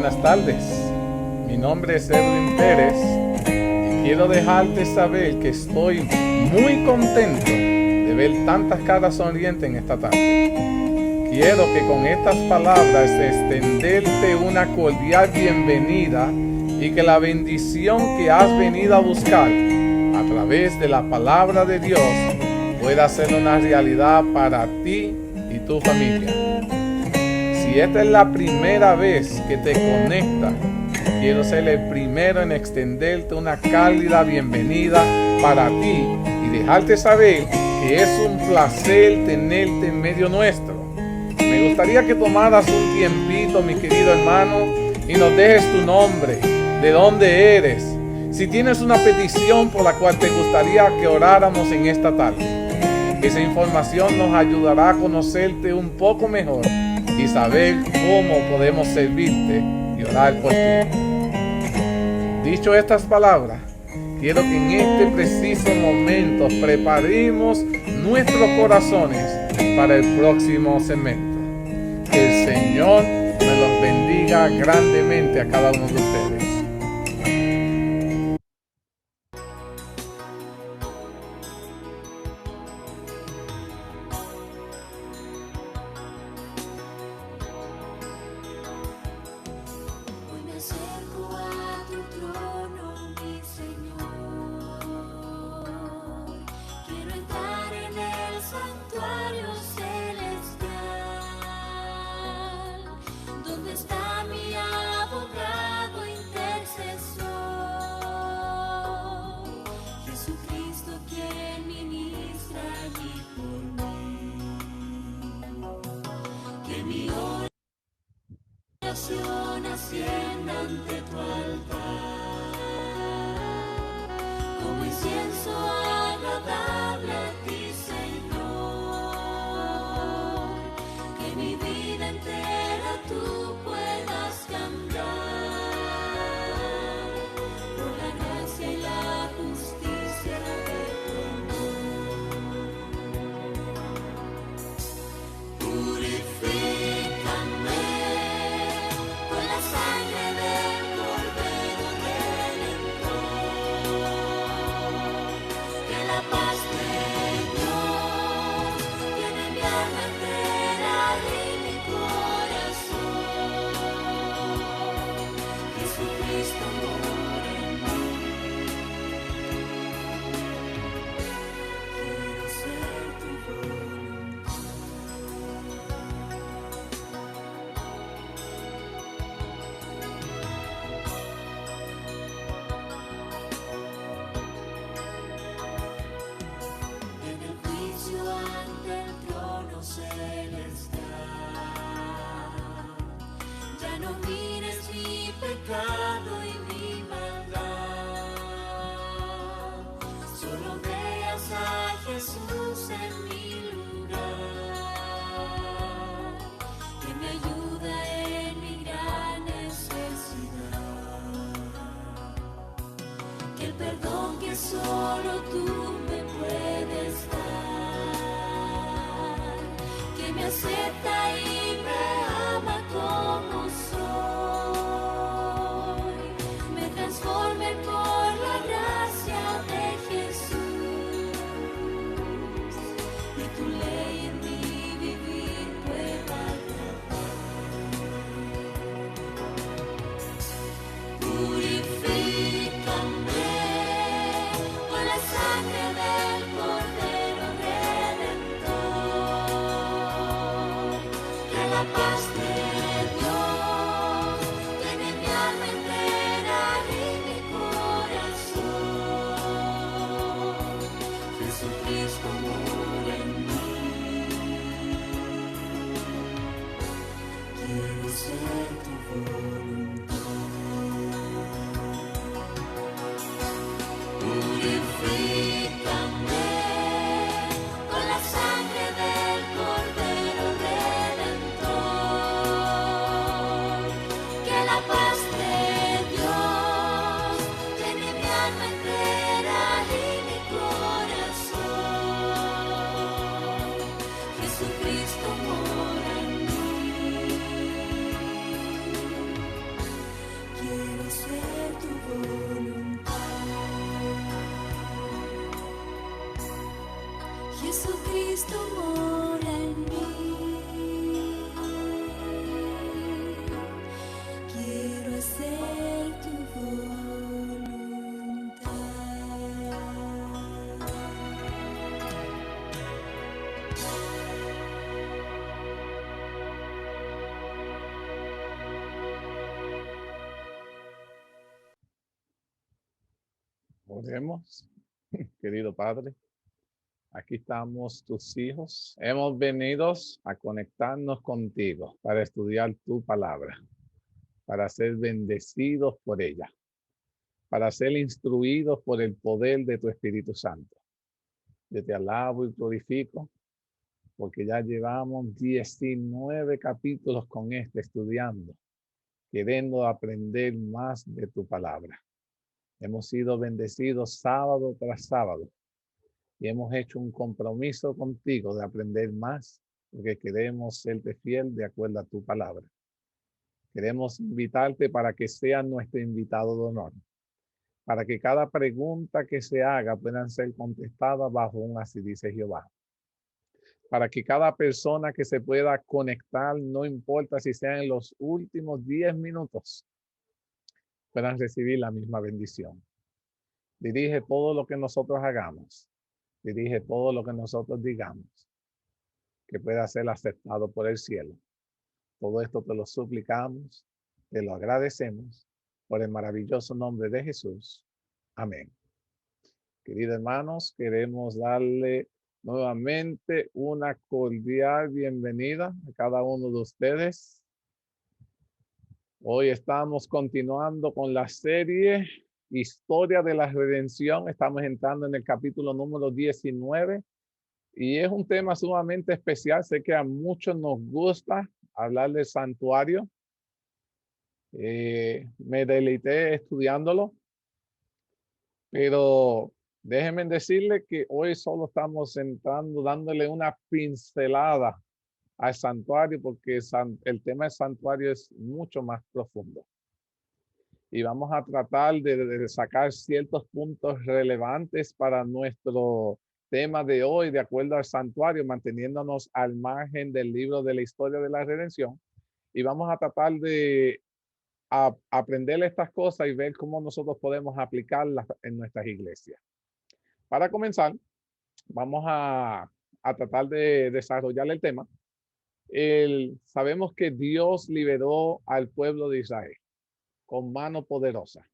buenas tardes. Mi nombre es Edwin Pérez y quiero dejarte saber que estoy muy contento de ver tantas caras sonrientes en esta tarde. Quiero que con estas palabras extenderte una cordial bienvenida y que la bendición que has venido a buscar a través de la palabra de Dios pueda ser una realidad para ti y tu familia. Si esta es la primera vez que te conectas, quiero ser el primero en extenderte una cálida bienvenida para ti y dejarte saber que es un placer tenerte en medio nuestro. Me gustaría que tomaras un tiempito, mi querido hermano, y nos dejes tu nombre, de dónde eres, si tienes una petición por la cual te gustaría que oráramos en esta tarde. Esa información nos ayudará a conocerte un poco mejor y saber cómo podemos servirte y orar por ti. Dicho estas palabras, quiero que en este preciso momento preparemos nuestros corazones para el próximo segmento. Que el Señor me los bendiga grandemente a cada uno de ustedes. Ascienda ante tu altar, como incienso agradable a ti, Señor, que mi vida entera tú puedas cambiar, por la gracia y la justicia de tu amor. Purifícame con la sangre del Cordero Redentor, que la paz de Dios tiene mi alma entera y mi corazón. Jesucristo mora en mí. Quiero ser tu voluntad. En el juicio ante el trono celestial, ya no mires mi pecado y mi maldad, solo veas a Jesús en mi lugar, que me ayuda en mi gran necesidad, que el perdón que solo tú me puedes dar, que me acepta y me ama como soy, me transforme por la gracia de Jesús, y tu ley en mi vivir pueda grabar. Purifícame con la sangre del Cordero Redentor, que la paz de Dios tiene mi alma entera y mi corazón. Jesucristo mora en mí. Quiero ser tu voluntad. Purifícame con la sangre del Cordero Redentor, que la paz de Dios tiene mi alma entera y mi corazón. Jesucristo mora en mí. Oremos, querido Padre. Aquí estamos tus hijos. Hemos venido a conectarnos contigo para estudiar tu palabra, para ser bendecidos por ella, para ser instruidos por el poder de tu Espíritu Santo. Yo te alabo y glorifico porque ya llevamos 19 capítulos con estudiando, queriendo aprender más de tu palabra. Hemos sido bendecidos sábado tras sábado y hemos hecho un compromiso contigo de aprender más porque queremos serte fiel de acuerdo a tu palabra. Queremos invitarte para que seas nuestro invitado de honor, para que cada pregunta que se haga puedan ser contestadas bajo un así dice Jehová. Para que cada persona que se pueda conectar, no importa si sean en los últimos 10 minutos, puedan recibir la misma bendición. Dirige todo lo que nosotros hagamos. Dirige todo lo que nosotros digamos, que pueda ser aceptado por el cielo. Todo esto te lo suplicamos, te lo agradecemos, por el maravilloso nombre de Jesús. Amén. Queridos hermanos, queremos darle nuevamente una cordial bienvenida a cada uno de ustedes. Hoy estamos continuando con la serie Historia de la Redención. Estamos entrando en el capítulo número 19 y es un tema sumamente especial. Sé que a muchos nos gusta hablar del santuario. Me deleité estudiándolo, pero déjenme decirle que hoy solo estamos entrando, dándole una pincelada al santuario, porque el tema del santuario es mucho más profundo. Y vamos a tratar de sacar ciertos puntos relevantes para nuestro tema de hoy, de acuerdo al santuario, manteniéndonos al margen del libro de la historia de la redención. Y vamos a tratar de aprender estas cosas y ver cómo nosotros podemos aplicarlas en nuestras iglesias. Para comenzar, vamos a tratar de desarrollar el tema. Sabemos que Dios liberó al pueblo de Israel con mano poderosa.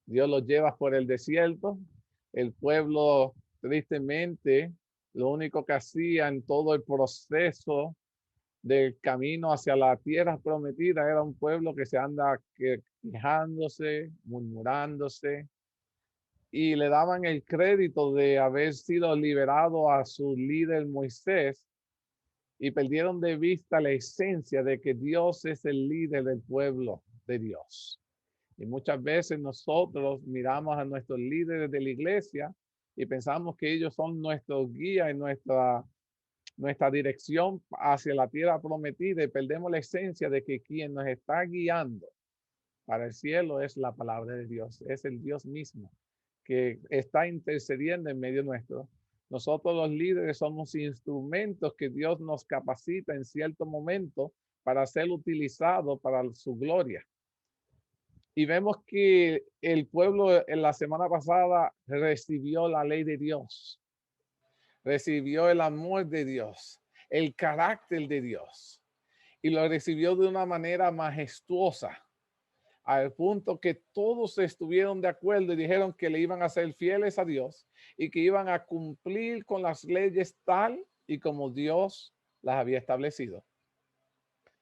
Dios los lleva por el desierto. El pueblo, tristemente, lo único que hacía en todo el proceso del camino hacia la tierra prometida era un pueblo que se anda quejándose, murmurándose, y le daban el crédito de haber sido liberado a su líder Moisés, y perdieron de vista la esencia de que Dios es el líder del pueblo de Dios. Y muchas veces nosotros miramos a nuestros líderes de la iglesia y pensamos que ellos son nuestros guías y nuestra dirección hacia la tierra prometida, y perdemos la esencia de que quien nos está guiando para el cielo es la palabra de Dios, es el Dios mismo que está intercediendo en medio nuestro. Nosotros los líderes somos instrumentos que Dios nos capacita en cierto momento para ser utilizados para su gloria. Y vemos que el pueblo en la semana pasada recibió la ley de Dios, recibió el amor de Dios, el carácter de Dios, y lo recibió de una manera majestuosa, al punto que todos estuvieron de acuerdo y dijeron que le iban a ser fieles a Dios y que iban a cumplir con las leyes tal y como Dios las había establecido.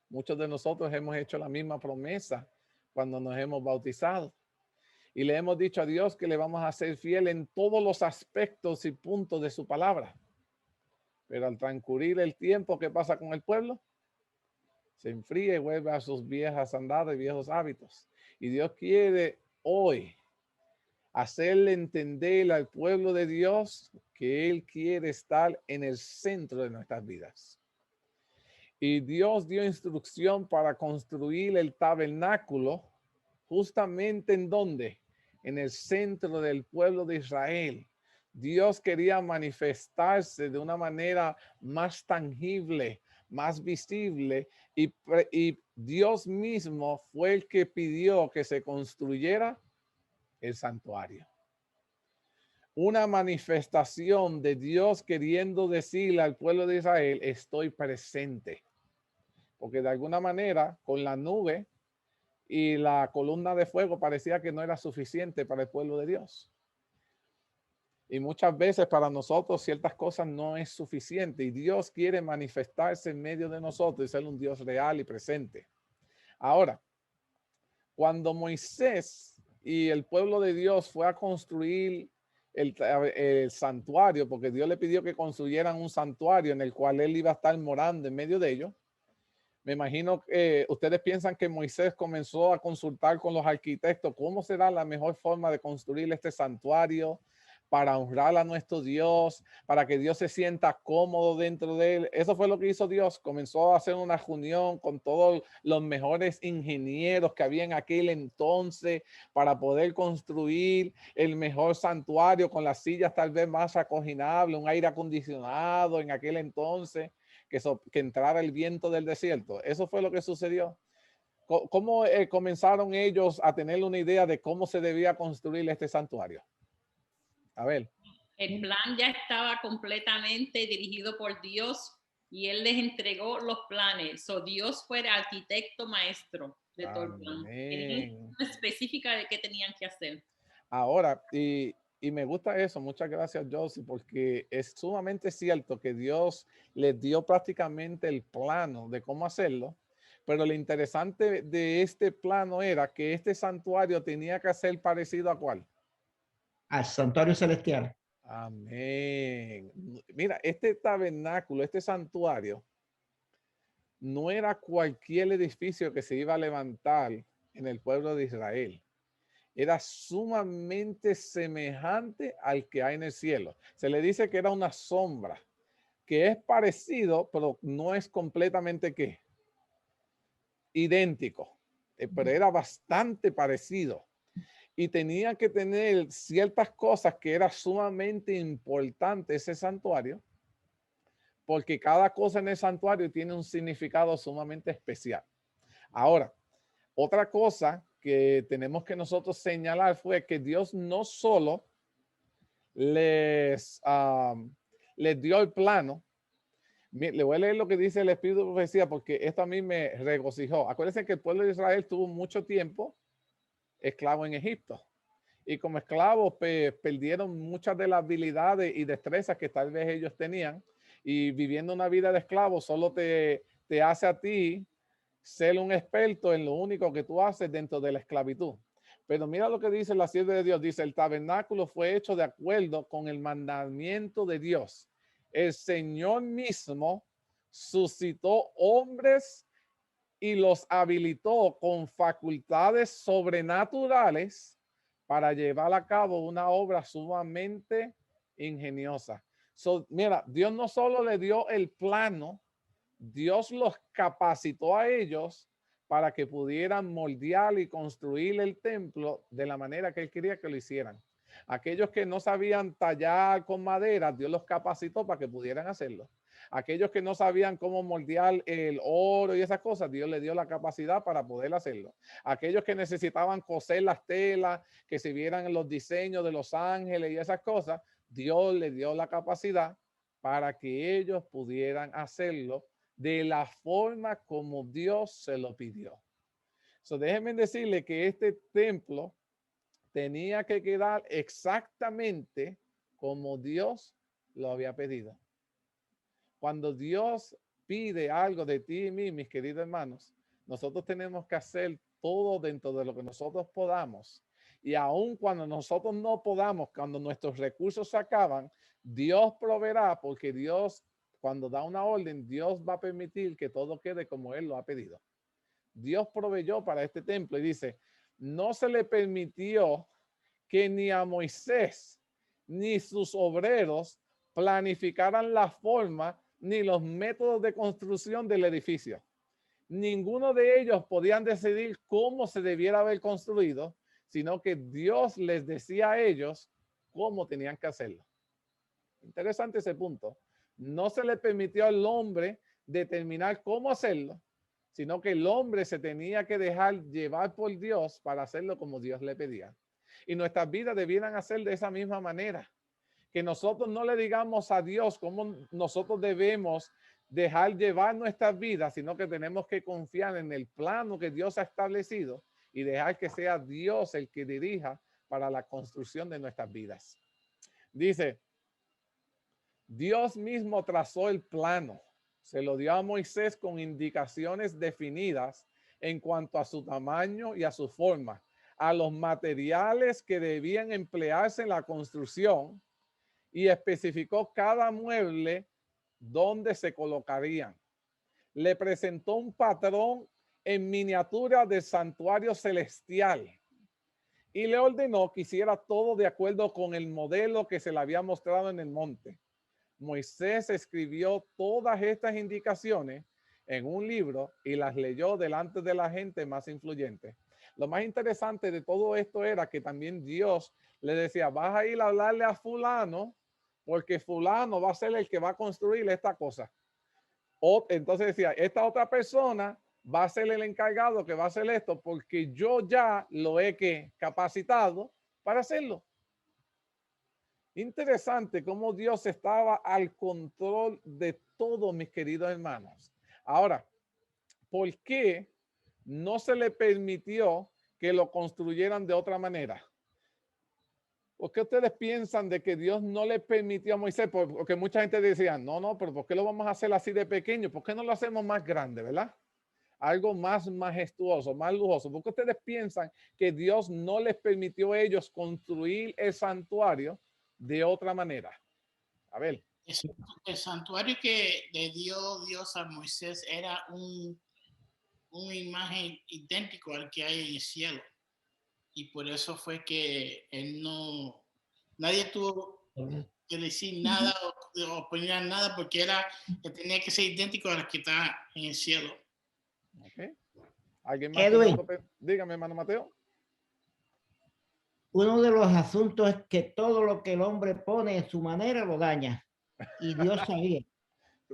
Muchos de nosotros hemos hecho la misma promesa cuando nos hemos bautizado y le hemos dicho a Dios que le vamos a ser fiel en todos los aspectos y puntos de su palabra. Pero al transcurrir el tiempo, ¿qué pasa con el pueblo? Se enfría y vuelve a sus viejas andadas y viejos hábitos. Y Dios quiere hoy hacerle entender al pueblo de Dios que Él quiere estar en el centro de nuestras vidas. Y Dios dio instrucción para construir el tabernáculo justamente en donde, en el centro del pueblo de Israel. Dios quería manifestarse de una manera más tangible, más visible, y Dios mismo fue el que pidió que se construyera el santuario. Una manifestación de Dios queriendo decirle al pueblo de Israel, estoy presente. Porque de alguna manera, con la nube y la columna de fuego parecía que no era suficiente para el pueblo de Dios. Y muchas veces para nosotros ciertas cosas no es suficiente y Dios quiere manifestarse en medio de nosotros y ser un Dios real y presente. Ahora, cuando Moisés y el pueblo de Dios fue a construir el santuario, porque Dios le pidió que construyeran un santuario en el cual él iba a estar morando en medio de ellos, me imagino que ustedes piensan que Moisés comenzó a consultar con los arquitectos cómo será la mejor forma de construir este santuario para honrar a nuestro Dios, para que Dios se sienta cómodo dentro de él. Eso fue lo que hizo Dios. Comenzó a hacer una reunión con todos los mejores ingenieros que había en aquel entonces para poder construir el mejor santuario con las sillas tal vez más acoginables, un aire acondicionado en aquel entonces que entrara el viento del desierto. Eso fue lo que sucedió. ¿Cómo comenzaron ellos a tener una idea de cómo se debía construir este santuario? A ver. El plan ya estaba completamente dirigido por Dios y Él les entregó los planes. So, Dios fue el arquitecto maestro de todo el plan. Tenían específica de qué tenían que hacer. Ahora, y me gusta eso, muchas gracias Josie, porque es sumamente cierto que Dios les dio prácticamente el plano de cómo hacerlo, pero lo interesante de este plano era que este santuario tenía que ser parecido a ¿cuál? Al santuario celestial. Amén. Mira, este tabernáculo, este santuario, no era cualquier edificio que se iba a levantar en el pueblo de Israel. Era sumamente semejante al que hay en el cielo. Se le dice que era una sombra, que es parecido, pero no es completamente ¿qué? Idéntico, pero era bastante parecido. Y tenía que tener ciertas cosas que era sumamente importante ese santuario, porque cada cosa en el santuario tiene un significado sumamente especial. Ahora, otra cosa que tenemos que nosotros señalar fue que Dios no solo les dio el plano. Le voy a leer lo que dice el Espíritu de Profecía porque esto a mí me regocijó. Acuérdense que el pueblo de Israel tuvo mucho tiempo esclavo en Egipto. Y como esclavos perdieron muchas de las habilidades y destrezas que tal vez ellos tenían. Y viviendo una vida de esclavo solo te hace a ti ser un experto en lo único que tú haces dentro de la esclavitud. Pero mira lo que dice la sierva de Dios. Dice, el tabernáculo fue hecho de acuerdo con el mandamiento de Dios. El Señor mismo suscitó hombres y los habilitó con facultades sobrenaturales para llevar a cabo una obra sumamente ingeniosa. Mira, Dios no solo le dio el plano, Dios los capacitó a ellos para que pudieran moldear y construir el templo de la manera que él quería que lo hicieran. Aquellos que no sabían tallar con madera, Dios los capacitó para que pudieran hacerlo. Aquellos que no sabían cómo moldear el oro y esas cosas, Dios les dio la capacidad para poder hacerlo. Aquellos que necesitaban coser las telas, que se vieran los diseños de los ángeles y esas cosas, Dios les dio la capacidad para que ellos pudieran hacerlo de la forma como Dios se lo pidió. Déjenme decirle que este templo tenía que quedar exactamente como Dios lo había pedido. Cuando Dios pide algo de ti y mí, mis queridos hermanos, nosotros tenemos que hacer todo dentro de lo que nosotros podamos. Y aun cuando nosotros no podamos, cuando nuestros recursos se acaban, Dios proveerá, porque Dios, cuando da una orden, Dios va a permitir que todo quede como Él lo ha pedido. Dios proveyó para este templo y dice, no se le permitió que ni a Moisés ni sus obreros planificaran la forma ni los métodos de construcción del edificio. Ninguno de ellos podían decidir cómo se debiera haber construido, sino que Dios les decía a ellos cómo tenían que hacerlo. Interesante ese punto. No se le permitió al hombre determinar cómo hacerlo, sino que el hombre se tenía que dejar llevar por Dios para hacerlo como Dios le pedía. Y nuestras vidas debieran hacer de esa misma manera. Que nosotros no le digamos a Dios cómo nosotros debemos dejar llevar nuestras vidas, sino que tenemos que confiar en el plano que Dios ha establecido y dejar que sea Dios el que dirija para la construcción de nuestras vidas. Dice, Dios mismo trazó el plano, se lo dio a Moisés con indicaciones definidas en cuanto a su tamaño y a su forma, a los materiales que debían emplearse en la construcción y especificó cada mueble donde se colocarían. Le presentó un patrón en miniatura del santuario celestial y le ordenó que hiciera todo de acuerdo con el modelo que se le había mostrado en el monte. Moisés escribió todas estas indicaciones en un libro y las leyó delante de la gente más influyente. Lo más interesante de todo esto era que también Dios le decía, vas a ir a hablarle a fulano, porque fulano va a ser el que va a construir esta cosa. O, entonces decía, esta otra persona va a ser el encargado que va a hacer esto, porque yo ya lo he capacitado para hacerlo. Interesante cómo Dios estaba al control de todo, mis queridos hermanos. Ahora, ¿por qué no se le permitió que lo construyeran de otra manera? ¿Por qué ustedes piensan de que Dios no le permitió a Moisés? Porque mucha gente decía, no, pero ¿por qué lo vamos a hacer así de pequeño? ¿Por qué no lo hacemos más grande, verdad? Algo más majestuoso, más lujoso. ¿Por qué ustedes piensan que Dios no les permitió a ellos construir el santuario de otra manera? A ver. El santuario que le dio Dios a Moisés era una imagen idéntico al que hay en el cielo. Y por eso fue que nadie tuvo que decir nada o opinar nada, porque que tenía que ser idéntico a lo que está en el cielo. Okay. ¿Alguien más? Dígame, hermano Mateo. Uno de los asuntos es que todo lo que el hombre pone en su manera lo daña. Y Dios sabía.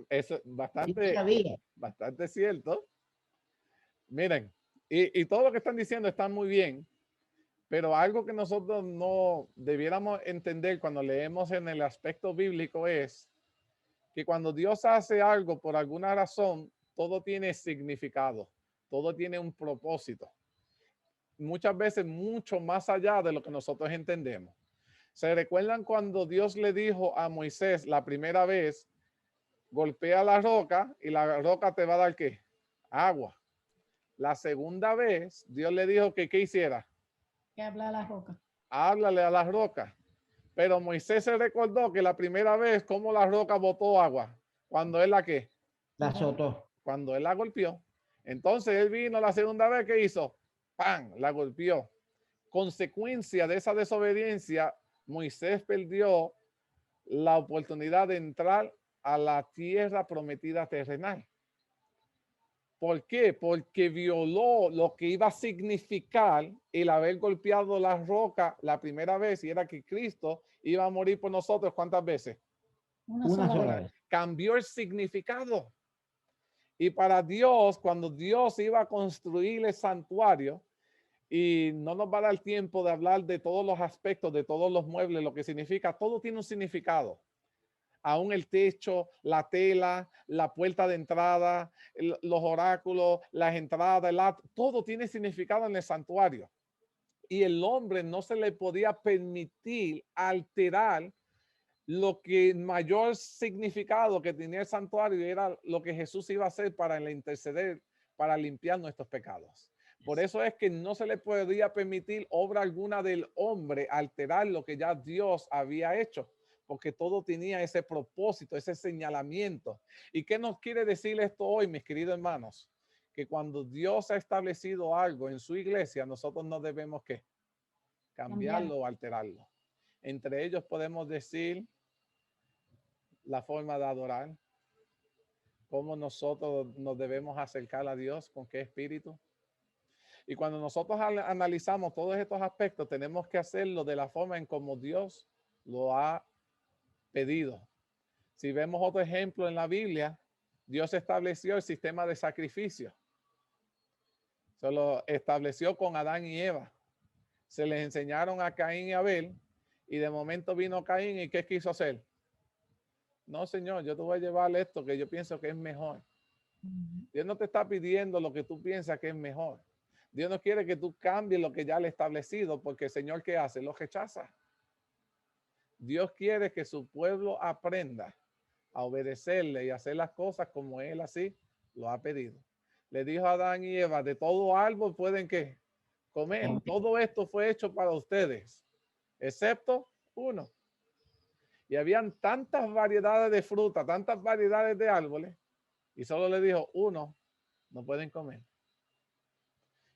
Eso es bastante cierto. Miren, y todo lo que están diciendo está muy bien, pero algo que nosotros no debiéramos entender cuando leemos en el aspecto bíblico es que cuando Dios hace algo por alguna razón, todo tiene significado, todo tiene un propósito. Muchas veces mucho más allá de lo que nosotros entendemos. ¿Se recuerdan cuando Dios le dijo a Moisés la primera vez, golpea la roca y la roca te va a dar ¿qué? Agua. La segunda vez Dios le dijo que ¿qué hiciera? Que habla a la roca. Háblale a la roca. Pero Moisés se recordó que la primera vez cómo la roca botó agua. Cuando él la ¿qué? La azotó. Cuando él la golpeó. Entonces él vino la segunda vez, ¿qué hizo? ¡Pam! La golpeó. Consecuencia de esa desobediencia, Moisés perdió la oportunidad de entrar a la tierra prometida terrenal. ¿Por qué? Porque violó lo que iba a significar el haber golpeado la roca la primera vez, y era que Cristo iba a morir por nosotros. ¿Cuántas veces? Una sola vez. Cambió el significado. Y para Dios, cuando Dios iba a construir el santuario, y no nos va a dar tiempo de hablar de todos los aspectos, de todos los muebles, lo que significa, todo tiene un significado. Aún el techo, la tela, la puerta de entrada, los oráculos, las entradas, todo tiene significado en el santuario. Y el hombre no se le podía permitir alterar lo que mayor significado que tenía el santuario era lo que Jesús iba a hacer para interceder, para limpiar nuestros pecados. Por eso es que no se le podía permitir obra alguna del hombre alterar lo que ya Dios había hecho, porque todo tenía ese propósito, ese señalamiento. ¿Y qué nos quiere decir esto hoy, mis queridos hermanos? Que cuando Dios ha establecido algo en su iglesia, nosotros no debemos ¿qué? Cambiarlo o alterarlo. Entre ellos podemos decir la forma de adorar, cómo nosotros nos debemos acercar a Dios, con qué espíritu. Y cuando nosotros analizamos todos estos aspectos, tenemos que hacerlo de la forma en como Dios lo ha pedido. Si vemos otro ejemplo en la Biblia, Dios estableció el sistema de sacrificio. Se lo estableció con Adán y Eva. Se les enseñaron a Caín y Abel, y de momento vino Caín y ¿qué quiso hacer? No, Señor, yo te voy a llevar esto que yo pienso que es mejor. Dios no te está pidiendo lo que tú piensas que es mejor. Dios no quiere que tú cambies lo que ya le ha establecido, porque el Señor, ¿qué hace? Lo rechaza. Dios quiere que su pueblo aprenda a obedecerle y hacer las cosas como Él así lo ha pedido. Le dijo a Adán y Eva, de todo árbol pueden ¿qué? Comer. Todo esto fue hecho para ustedes, excepto uno. Y habían tantas variedades de fruta, tantas variedades de árboles, y solo le dijo, uno no pueden comer.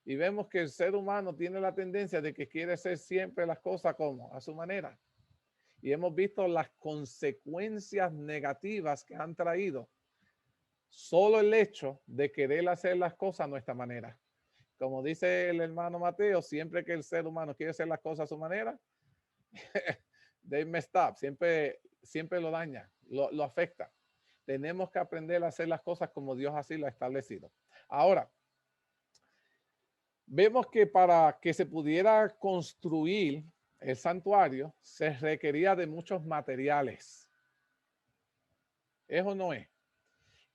Y vemos que el ser humano tiene la tendencia de que quiere hacer siempre las cosas como a su manera. Y hemos visto las consecuencias negativas que han traído solo el hecho de querer hacer las cosas a nuestra manera. Como dice el hermano Mateo, siempre que el ser humano quiere hacer las cosas a su manera, they messed up, siempre lo daña, lo afecta. Tenemos que aprender a hacer las cosas como Dios así lo ha establecido. Ahora, vemos que para que se pudiera construir el santuario se requería de muchos materiales. ¿Eso no es?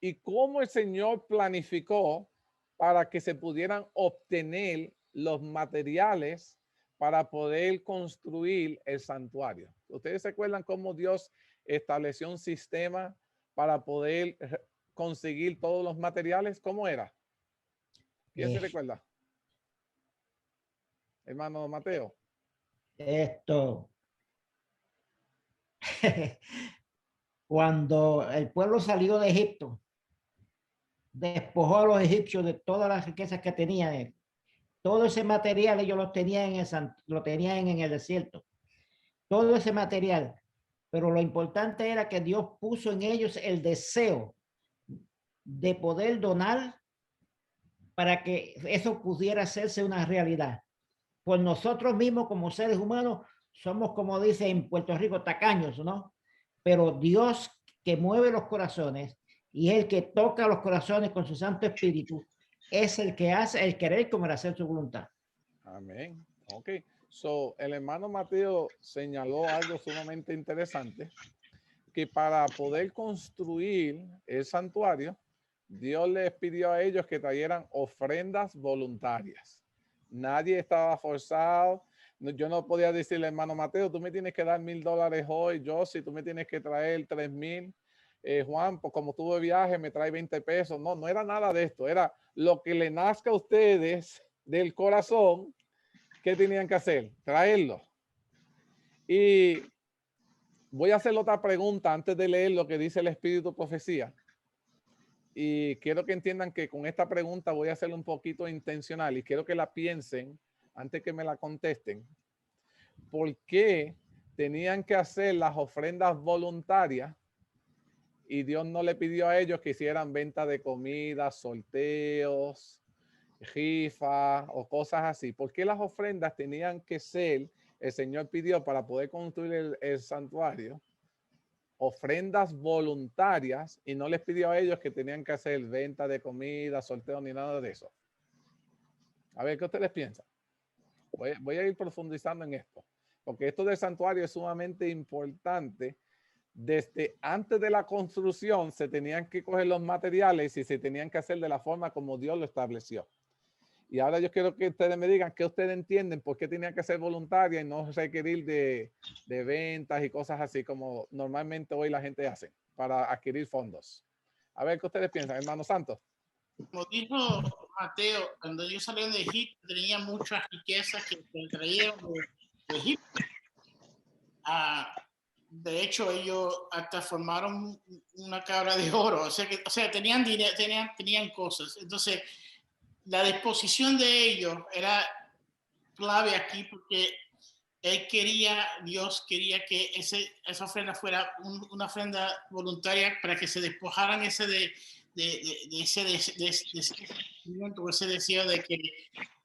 Y cómo el Señor planificó para que se pudieran obtener los materiales para poder construir el santuario. ¿Ustedes se acuerdan cómo Dios estableció un sistema para poder conseguir todos los materiales? ¿Cómo era? ¿Quién se recuerda? Hermano Mateo. Esto. Cuando el pueblo salió de Egipto, despojó a los egipcios de todas las riquezas que tenían. Todo ese material ellos lo tenían en el desierto. Todo ese material. Pero lo importante era que Dios puso en ellos el deseo de poder donar para que eso pudiera hacerse una realidad. Pues nosotros mismos como seres humanos somos, como dice en Puerto Rico, tacaños, ¿no? Pero Dios que mueve los corazones y el que toca los corazones con su Santo Espíritu es el que hace el querer como el hacer su voluntad. Amén. Ok. So, el hermano Mateo señaló algo sumamente interesante, que para poder construir el santuario, Dios les pidió a ellos que trajeran ofrendas voluntarias. Nadie estaba forzado. Yo no podía decirle, hermano Mateo, tú me tienes que dar $1,000 hoy. Yo, si tú me tienes que traer 3,000. Juan, pues como tuve viaje, me trae 20 pesos. No, no era nada de esto. Era lo que le nazca a ustedes del corazón. ¿Qué tenían que hacer? Traerlo. Y voy a hacer otra pregunta antes de leer lo que dice el Espíritu Profecía. Y quiero que entiendan que con esta pregunta voy a hacerlo un poquito intencional y quiero que la piensen antes que me la contesten. ¿Por qué tenían que hacer las ofrendas voluntarias y Dios no le pidió a ellos que hicieran venta de comida, sorteos, rifas o cosas así? ¿Por qué las ofrendas tenían que ser, el Señor pidió para poder construir el santuario, ofrendas voluntarias y no les pidió a ellos que tenían que hacer venta de comida, sorteo ni nada de eso? A ver, ¿qué ustedes piensan? Voy a ir profundizando en esto, porque esto del santuario es sumamente importante. Desde antes de la construcción se tenían que coger los materiales y se tenían que hacer de la forma como Dios lo estableció. Y ahora yo quiero que ustedes me digan qué ustedes entienden, por qué tenían que ser voluntaria y no requerir de ventas y cosas así como normalmente hoy la gente hace para adquirir fondos. A ver qué ustedes piensan, hermano Santos. Como dijo Mateo, cuando ellos salieron de Egipto tenía muchas riquezas que traían de Egipto. De hecho, ellos hasta formaron una cabra de oro, o sea, tenían dinero, tenían cosas. Entonces, la disposición de ellos era clave aquí porque Dios quería que esa ofrenda fuera una ofrenda voluntaria para que se despojaran ese deseo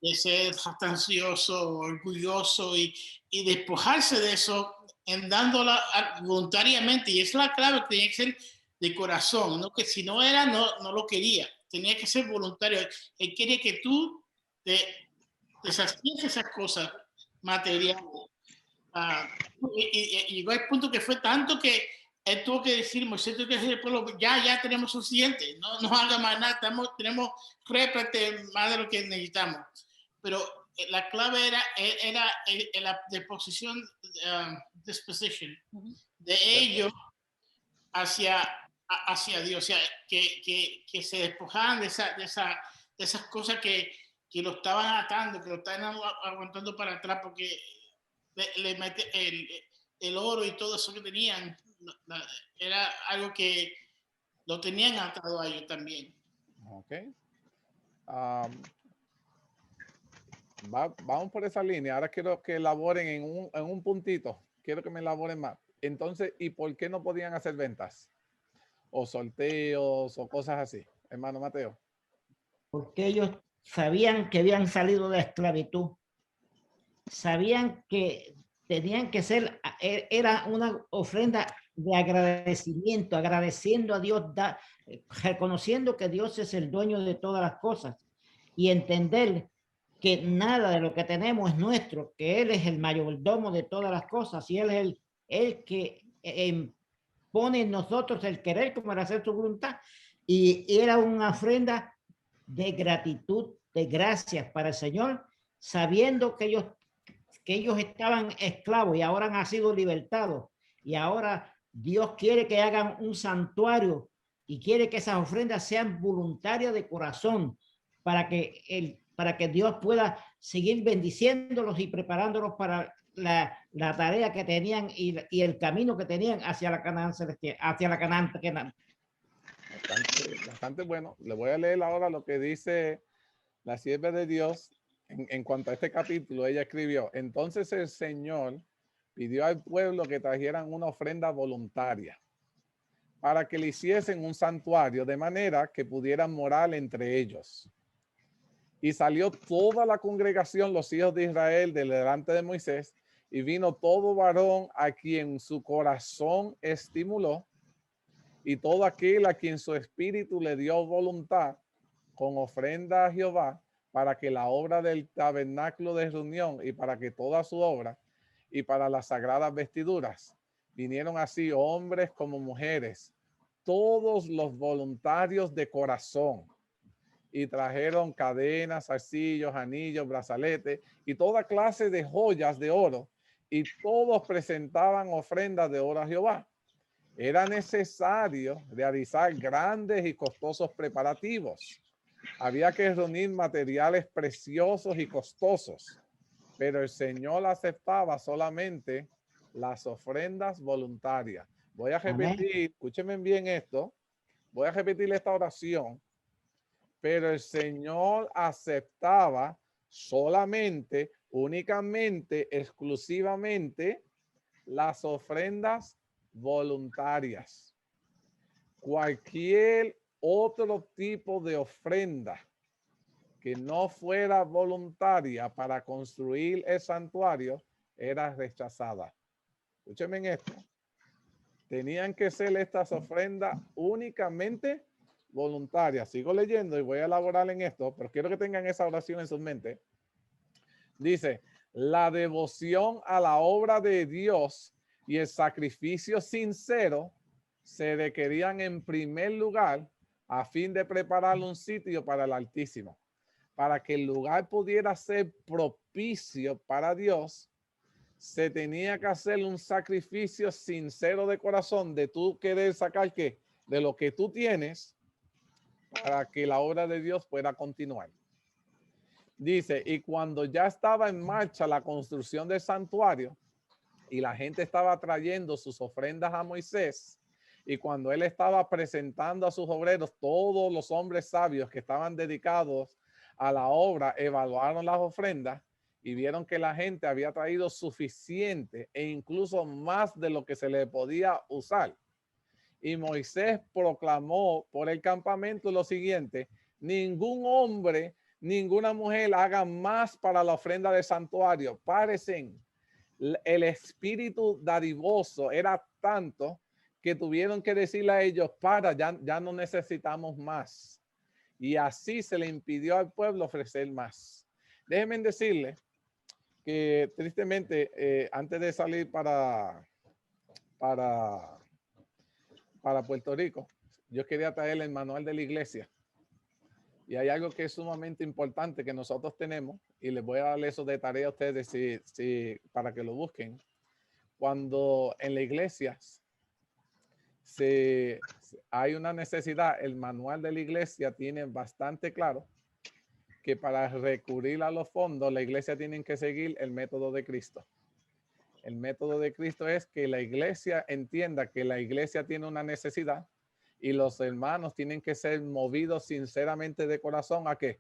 de ser jactancioso, orgulloso y despojarse de eso en dándola voluntariamente. Y es la clave, tenía que ser de corazón, ¿no? Que si no era, no lo quería. Tenía que ser voluntario. Él quería que tú te deshacías esas cosas materiales. Y llegó al punto que fue tanto que él tuvo que decir, Moisés tuvo que decir al pueblo, ya tenemos suficiente, no haga más nada, tenemos reparte más de lo que necesitamos. Pero la clave era la disposición disposition Ujú. de ellos hacia Dios, o sea, que se despojaran de esas cosas que lo estaban atando, que lo estaban aguantando para atrás, porque le mete el oro y todo eso que tenían, era algo que lo tenían atado a ellos también. Ok. Vamos por esa línea. Ahora quiero que elaboren en un puntito. Quiero que me elaboren más. Entonces, ¿y por qué no podían hacer ventas? O sorteos o cosas así. Hermano Mateo. Porque ellos sabían que habían salido de la esclavitud, sabían que tenían que ser, era una ofrenda de agradecimiento, agradeciendo a Dios, reconociendo que Dios es el dueño de todas las cosas y entender que nada de lo que tenemos es nuestro, que Él es el mayordomo de todas las cosas y Él es el que pone en nosotros el querer como el hacer su voluntad. Y era una ofrenda de gratitud, de gracias para el Señor, sabiendo que ellos estaban esclavos y ahora han sido libertados. Y ahora Dios quiere que hagan un santuario y quiere que esas ofrendas sean voluntarias de corazón para que Dios pueda seguir bendiciéndolos y preparándolos para la tarea que tenían y el camino que tenían hacia la Canaán celestial, hacia la Canaán. Bastante bueno. Le voy a leer ahora lo que dice la sierva de Dios en cuanto a este capítulo. Ella escribió: entonces el Señor pidió al pueblo que trajeran una ofrenda voluntaria para que le hiciesen un santuario de manera que pudieran morar entre ellos. Y salió toda la congregación, los hijos de Israel, delante de Moisés, y vino todo varón a quien su corazón estimuló, y todo aquel a quien su espíritu le dio voluntad, con ofrenda a Jehová, para que la obra del tabernáculo de reunión y para que toda su obra y para las sagradas vestiduras, vinieron así hombres como mujeres, todos los voluntarios de corazón, y trajeron cadenas, zarcillos, anillos, brazaletes y toda clase de joyas de oro, y todos presentaban ofrendas de oro a Jehová. Era necesario realizar grandes y costosos preparativos. Había que reunir materiales preciosos y costosos, pero el Señor aceptaba solamente las ofrendas voluntarias. Voy a repetir, escúchenme bien esto, voy a repetir esta oración. Pero el Señor aceptaba solamente, únicamente, exclusivamente las ofrendas voluntarias. Cualquier otro tipo de ofrenda que no fuera voluntaria para construir el santuario era rechazada. Escúchenme en esto. Tenían que ser estas ofrendas únicamente voluntarias. Sigo leyendo y voy a elaborar en esto, pero quiero que tengan esa oración en su mente. Dice: la devoción a la obra de Dios y el sacrificio sincero se requerían en primer lugar a fin de preparar un sitio para el Altísimo. Para que el lugar pudiera ser propicio para Dios, se tenía que hacer un sacrificio sincero de corazón, de tú querer sacar ¿qué? De lo que tú tienes, para que la obra de Dios pueda continuar. Dice: y cuando ya estaba en marcha la construcción del santuario y la gente estaba trayendo sus ofrendas a Moisés, y cuando él estaba presentando a sus obreros, todos los hombres sabios que estaban dedicados a la obra evaluaron las ofrendas y vieron que la gente había traído suficiente e incluso más de lo que se le podía usar. Y Moisés proclamó por el campamento lo siguiente: ningún hombre, ninguna mujer haga más para la ofrenda del santuario. Parecen, el espíritu dadivoso era tanto que tuvieron que decirle a ellos: ya no necesitamos más. Y así se le impidió al pueblo ofrecer más. Déjenme decirle que tristemente, antes de salir para Puerto Rico, yo quería traer el manual de la iglesia. Y hay algo que es sumamente importante que nosotros tenemos, y les voy a darle eso de tarea a ustedes para que lo busquen. cuando en la iglesia hay una necesidad, el manual de la iglesia tiene bastante claro que para recurrir a los fondos, la iglesia tiene que seguir el método de Cristo. El método de Cristo es que la iglesia entienda que la iglesia tiene una necesidad y los hermanos tienen que ser movidos sinceramente de corazón ¿a qué?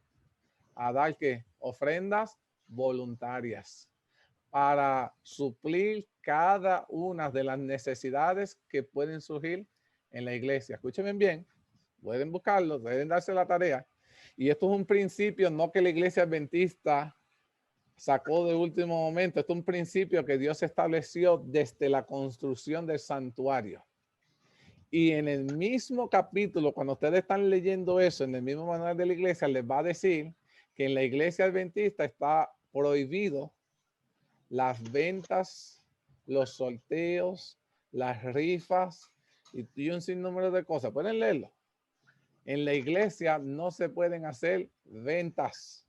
A dar ¿qué? Ofrendas voluntarias para suplir cada una de las necesidades que pueden surgir en la iglesia. Escúchenme bien, pueden buscarlo, pueden darse la tarea. Y esto es un principio, no que la iglesia adventista sacó de último momento. Esto es un principio que Dios estableció desde la construcción del santuario. Y en el mismo capítulo, cuando ustedes están leyendo eso, en el mismo manual de la iglesia, les va a decir que en la iglesia adventista está prohibido las ventas, los sorteos, las rifas y un sinnúmero de cosas. Pueden leerlo. En la iglesia no se pueden hacer ventas,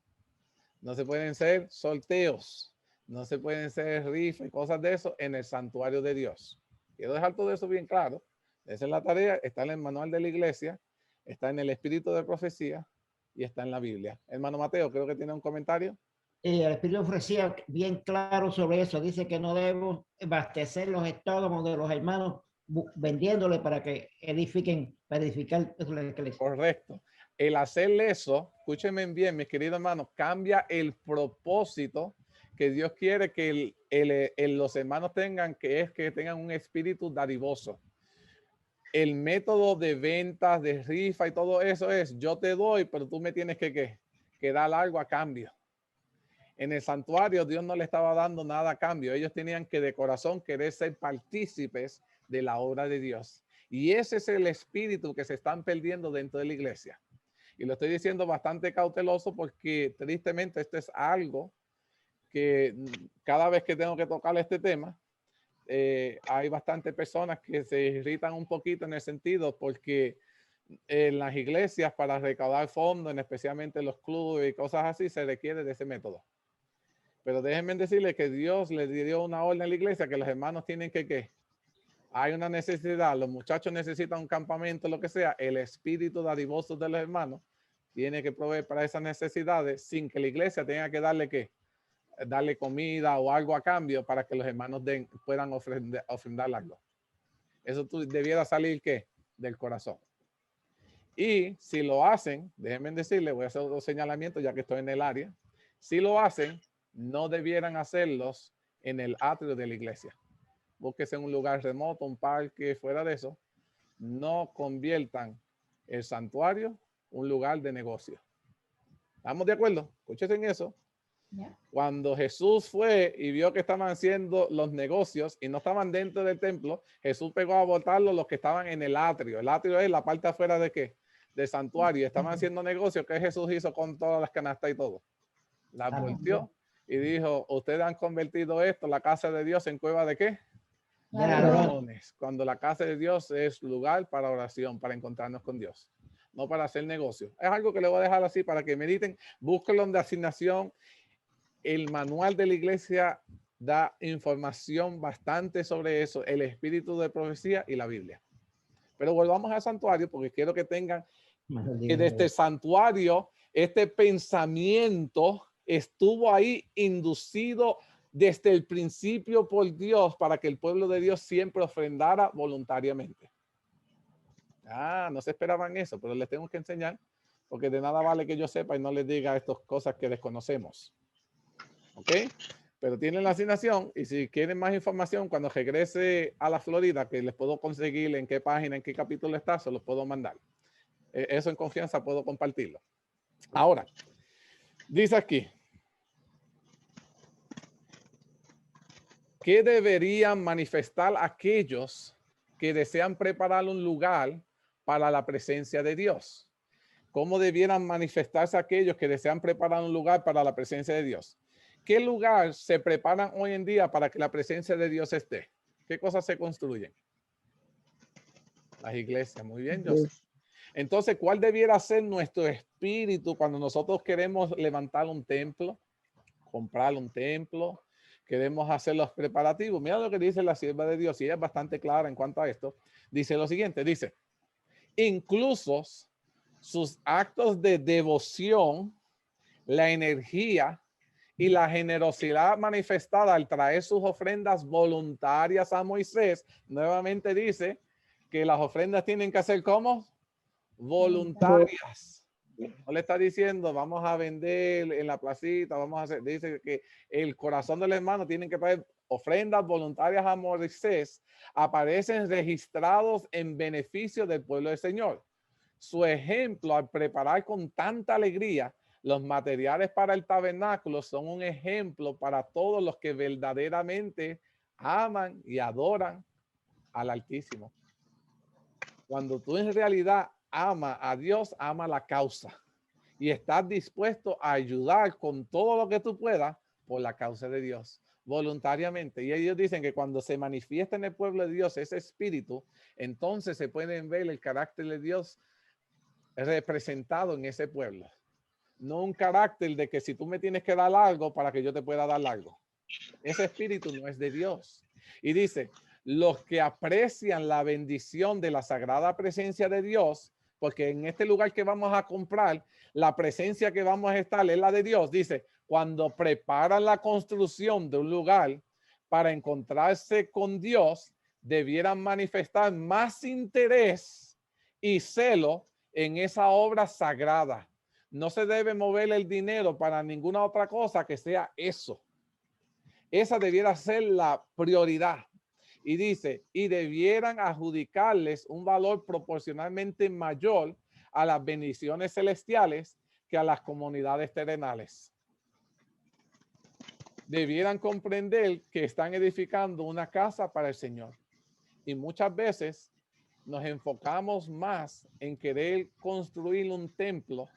no se pueden hacer sorteos, no se pueden hacer rifas y cosas de eso en el santuario de Dios. Quiero dejar todo eso bien claro. Esa es la tarea, está en el manual de la iglesia, está en el espíritu de profecía y está en la Biblia. Hermano Mateo, creo que tiene un comentario. El Espíritu ofrecía bien claro sobre eso. Dice que no debemos abastecer los estómagos de los hermanos vendiéndole para que edifiquen, para edificar la iglesia. Correcto. El hacerle eso, escúchenme bien, mis queridos hermanos, cambia el propósito que Dios quiere que los hermanos tengan, que es que tengan un espíritu dadivoso. El método de ventas, de rifa y todo eso es, yo te doy, pero tú me tienes que dar algo a cambio. En el santuario Dios no le estaba dando nada a cambio. Ellos tenían que de corazón querer ser partícipes de la obra de Dios. Y ese es el espíritu que se están perdiendo dentro de la iglesia. Y lo estoy diciendo bastante cauteloso porque tristemente esto es algo que cada vez que tengo que tocar este tema, hay bastantes personas que se irritan un poquito en el sentido porque en las iglesias para recaudar fondos, especialmente los clubes y cosas así, se requiere de ese método. Pero déjenme decirles que Dios le dio una orden a la iglesia que los hermanos tienen que hay una necesidad, los muchachos necesitan un campamento, lo que sea, el espíritu dadivoso de los hermanos tiene que proveer para esas necesidades sin que la iglesia tenga que darle comida o algo a cambio para que los hermanos puedan ofrendar algo. Eso debiera salir ¿qué? Del corazón. Y si lo hacen, déjenme decirles, voy a hacer otro señalamiento ya que estoy en el área. Si lo hacen, no debieran hacerlos en el atrio de la iglesia. Búsquese en un lugar remoto, un parque, fuera de eso. No conviertan el santuario un lugar de negocio. ¿Estamos de acuerdo? Escúchense en eso. Yeah. Cuando Jesús fue y vio que estaban haciendo los negocios y no estaban dentro del templo, Jesús pegó a botarlos los que estaban en el atrio. El atrio es la parte afuera de ¿qué? Del santuario. Estaban haciendo negocios. ¿Qué Jesús hizo con todas las canastas y todo? Las volteó y dijo, ustedes han convertido esto, la casa de Dios, en cueva de ¿qué? De ladrones. Cuando la casa de Dios es lugar para oración, para encontrarnos con Dios, no para hacer negocio. Es algo que le voy a dejar así para que mediten, búsquenlo de asignación. El manual de la iglesia da información bastante sobre eso, el espíritu de profecía y la Biblia. Pero volvamos al santuario porque quiero que tengan que desde el santuario este pensamiento estuvo ahí inducido desde el principio por Dios para que el pueblo de Dios siempre ofrendara voluntariamente. No se esperaban eso, pero les tengo que enseñar porque de nada vale que yo sepa y no les diga estas cosas que desconocemos. ¿Ok? Pero tienen la asignación y si quieren más información, cuando regrese a la Florida, que les puedo conseguir en qué página, en qué capítulo está, se los puedo mandar. Eso en confianza puedo compartirlo. Ahora, dice aquí, ¿qué deberían manifestar aquellos que desean preparar un lugar para la presencia de Dios? ¿Cómo debieran manifestarse aquellos que desean preparar un lugar para la presencia de Dios? ¿Qué lugar se preparan hoy en día para que la presencia de Dios esté? ¿Qué cosas se construyen? Las iglesias. Muy bien, Joseph. Entonces, ¿cuál debiera ser nuestro espíritu cuando nosotros queremos levantar un templo, comprar un templo, queremos hacer los preparativos. Mira lo que dice la sierva de Dios, y ella es bastante clara en cuanto a esto. Dice lo siguiente, dice, incluso sus actos de devoción, la energía y la generosidad manifestada al traer sus ofrendas voluntarias a Moisés, nuevamente dice que las ofrendas tienen que ser como voluntarias. No le está diciendo vamos a vender en la placita, vamos a hacer, dice que el corazón del hermano tiene que traer ofrendas voluntarias a Moisés, aparecen registrados en beneficio del pueblo del Señor. Su ejemplo al preparar con tanta alegría los materiales para el tabernáculo son un ejemplo para todos los que verdaderamente aman y adoran al Altísimo. Cuando tú en realidad ama a Dios, ama la causa y estás dispuesto a ayudar con todo lo que tú puedas por la causa de Dios, voluntariamente. Y ellos dicen que cuando se manifiesta en el pueblo de Dios ese espíritu, entonces se pueden ver el carácter de Dios representado en ese pueblo. No un carácter de que si tú me tienes que dar algo para que yo te pueda dar algo. Ese espíritu no es de Dios. Y dice, los que aprecian la bendición de la sagrada presencia de Dios, porque en este lugar que vamos a comprar, la presencia que vamos a estar es la de Dios. Dice, cuando preparan la construcción de un lugar para encontrarse con Dios, debieran manifestar más interés y celo en esa obra sagrada. No se debe mover el dinero para ninguna otra cosa que sea eso. Esa debiera ser la prioridad. Y dice, y debieran adjudicarles un valor proporcionalmente mayor a las bendiciones celestiales que a las comunidades terrenales. Debieran comprender que están edificando una casa para el Señor. Y muchas veces nos enfocamos más en querer construir un templo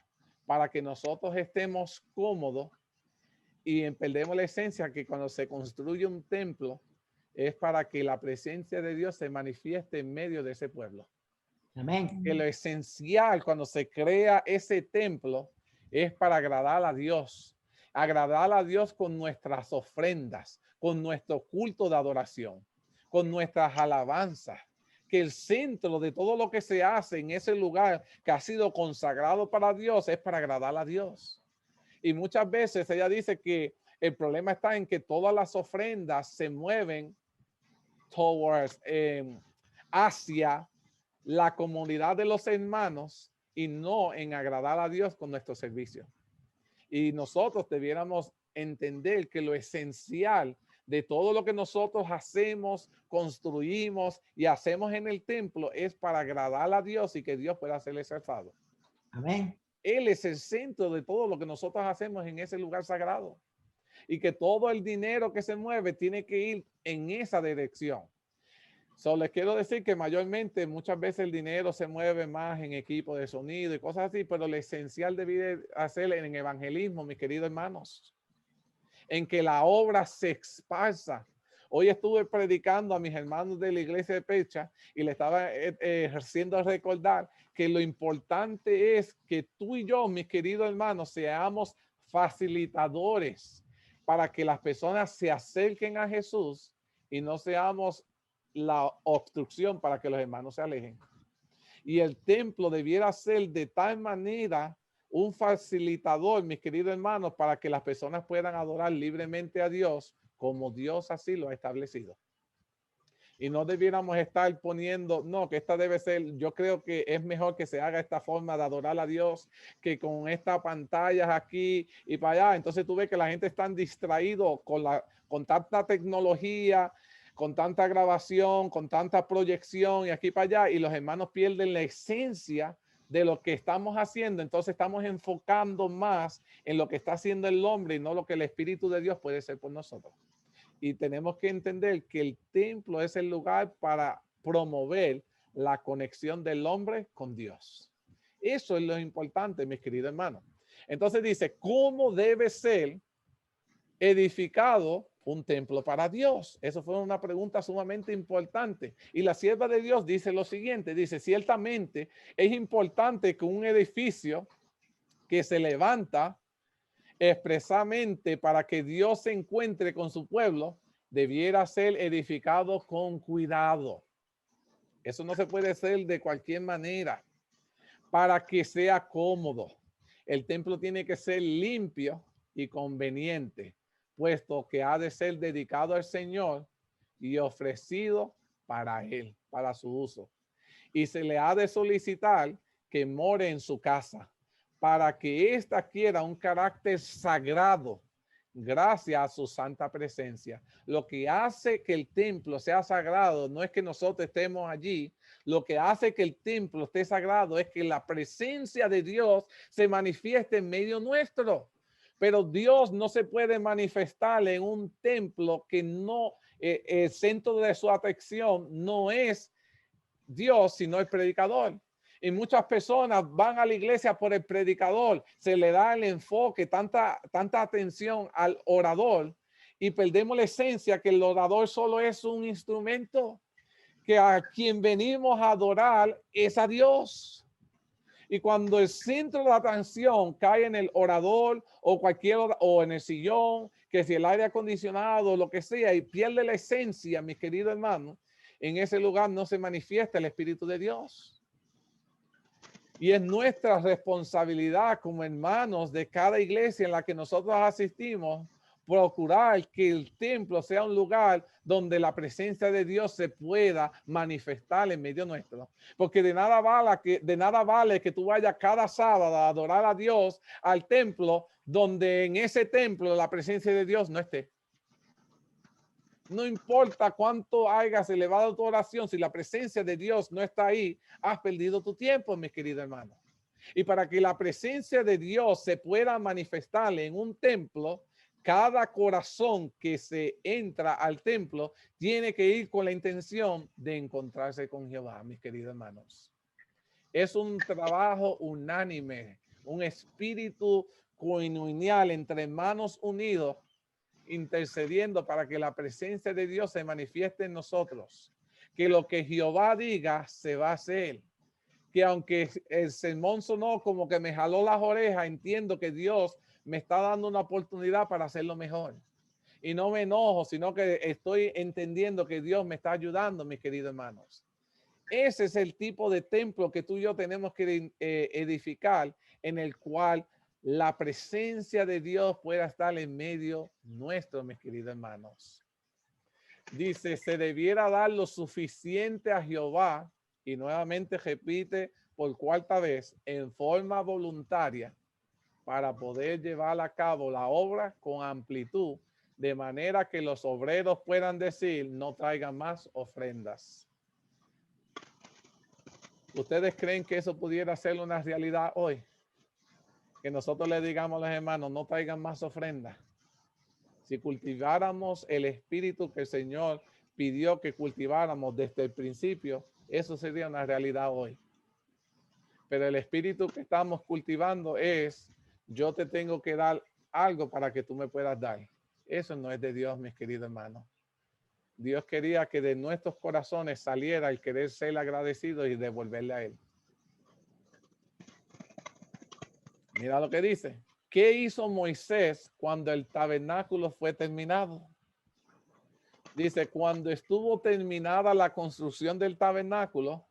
para que nosotros estemos cómodos y perdemos la esencia que cuando se construye un templo es para que la presencia de Dios se manifieste en medio de ese pueblo. Amén. Que lo esencial cuando se crea ese templo es para agradar a Dios con nuestras ofrendas, con nuestro culto de adoración, con nuestras alabanzas. Que el centro de todo lo que se hace en ese lugar que ha sido consagrado para Dios es para agradar a Dios. Y muchas veces ella dice que el problema está en que todas las ofrendas se mueven towards, hacia la comunidad de los hermanos y no en agradar a Dios con nuestro servicio. Y nosotros debiéramos entender que lo esencial de todo lo que nosotros hacemos, construimos y hacemos en el templo es para agradar a Dios y que Dios pueda ser exaltado. Amén. Él es el centro de todo lo que nosotros hacemos en ese lugar sagrado. Y que todo el dinero que se mueve tiene que ir en esa dirección. Solo les quiero decir que mayormente muchas veces el dinero se mueve más en equipo de sonido y cosas así, pero lo esencial debe hacer en evangelismo, mis queridos hermanos, en que la obra se esparza. Hoy estuve predicando a mis hermanos de la iglesia de Pecha y le estaba haciendo recordar que lo importante es que tú y yo, mis queridos hermanos, seamos facilitadores para que las personas se acerquen a Jesús y no seamos la obstrucción para que los hermanos se alejen. Y el templo debiera ser de tal manera un facilitador, mis queridos hermanos, para que las personas puedan adorar libremente a Dios como Dios así lo ha establecido. Y no debiéramos estar poniendo, no, que esta debe ser, yo creo que es mejor que se haga esta forma de adorar a Dios que con estas pantallas aquí y para allá. Entonces tú ves que la gente está distraído con tanta tecnología, con tanta grabación, con tanta proyección y aquí para allá, y los hermanos pierden la esencia de lo que estamos haciendo. Entonces estamos enfocando más en lo que está haciendo el hombre y no lo que el Espíritu de Dios puede ser por nosotros. Y tenemos que entender que el templo es el lugar para promover la conexión del hombre con Dios. Eso es lo importante, mis queridos hermanos. Entonces dice, ¿cómo debe ser edificado un templo para Dios? Eso fue una pregunta sumamente importante. Y la sierva de Dios dice lo siguiente, dice, ciertamente es importante que un edificio que se levanta expresamente para que Dios se encuentre con su pueblo, debiera ser edificado con cuidado. Eso no se puede hacer de cualquier manera para que sea cómodo. El templo tiene que ser limpio y conveniente, puesto que ha de ser dedicado al Señor y ofrecido para Él, para su uso. Y se le ha de solicitar que more en su casa, para que ésta adquiera un carácter sagrado gracias a su santa presencia. Lo que hace que el templo sea sagrado no es que nosotros estemos allí. Lo que hace que el templo esté sagrado es que la presencia de Dios se manifieste en medio nuestro. Pero Dios no se puede manifestar en un templo que no, el centro de su atención no es Dios, sino el predicador. Y muchas personas van a la iglesia por el predicador, se le da el enfoque, tanta atención al orador y perdemos la esencia que el orador solo es un instrumento, que a quien venimos a adorar es a Dios. Y cuando el centro de la atención cae en el orador o o en el sillón, que si el aire acondicionado, lo que sea, y pierde la esencia, mis queridos hermanos, en ese lugar no se manifiesta el Espíritu de Dios. Y es nuestra responsabilidad como hermanos de cada iglesia en la que nosotros asistimos, procurar que el templo sea un lugar donde la presencia de Dios se pueda manifestar en medio nuestro. Porque de nada vale que tú vayas cada sábado a adorar a Dios al templo, donde en ese templo la presencia de Dios no esté. No importa cuánto hayas elevado tu oración, si la presencia de Dios no está ahí, has perdido tu tiempo, mis queridos hermanos. Y para que la presencia de Dios se pueda manifestar en un templo, cada corazón que se entra al templo tiene que ir con la intención de encontrarse con Jehová, mis queridos hermanos. Es un trabajo unánime, un espíritu coinonial entre hermanos unidos, intercediendo para que la presencia de Dios se manifieste en nosotros, que lo que Jehová diga se va a hacer, que aunque el sermón sonó como que me jaló las orejas, entiendo que Dios me está dando una oportunidad para hacerlo mejor y no me enojo, sino que estoy entendiendo que Dios me está ayudando, mis queridos hermanos. Ese es el tipo de templo que tú y yo tenemos que edificar, en el cual la presencia de Dios pueda estar en medio nuestro, mis queridos hermanos. Dice, se debiera dar lo suficiente a Jehová, y nuevamente repite por cuarta vez, en forma voluntaria, para poder llevar a cabo la obra con amplitud, de manera que los obreros puedan decir, no traigan más ofrendas. ¿Ustedes creen que eso pudiera ser una realidad hoy? Que nosotros le digamos a los hermanos, no traigan más ofrendas. Si cultiváramos el espíritu que el Señor pidió que cultiváramos desde el principio, eso sería una realidad hoy. Pero el espíritu que estamos cultivando es, yo te tengo que dar algo para que tú me puedas dar. Eso no es de Dios, mis queridos hermanos. Dios quería que de nuestros corazones saliera el querer ser agradecido y devolverle a Él. Mira lo que dice. ¿Qué hizo Moisés cuando el tabernáculo fue terminado? Dice, cuando estuvo terminada la construcción del tabernáculo,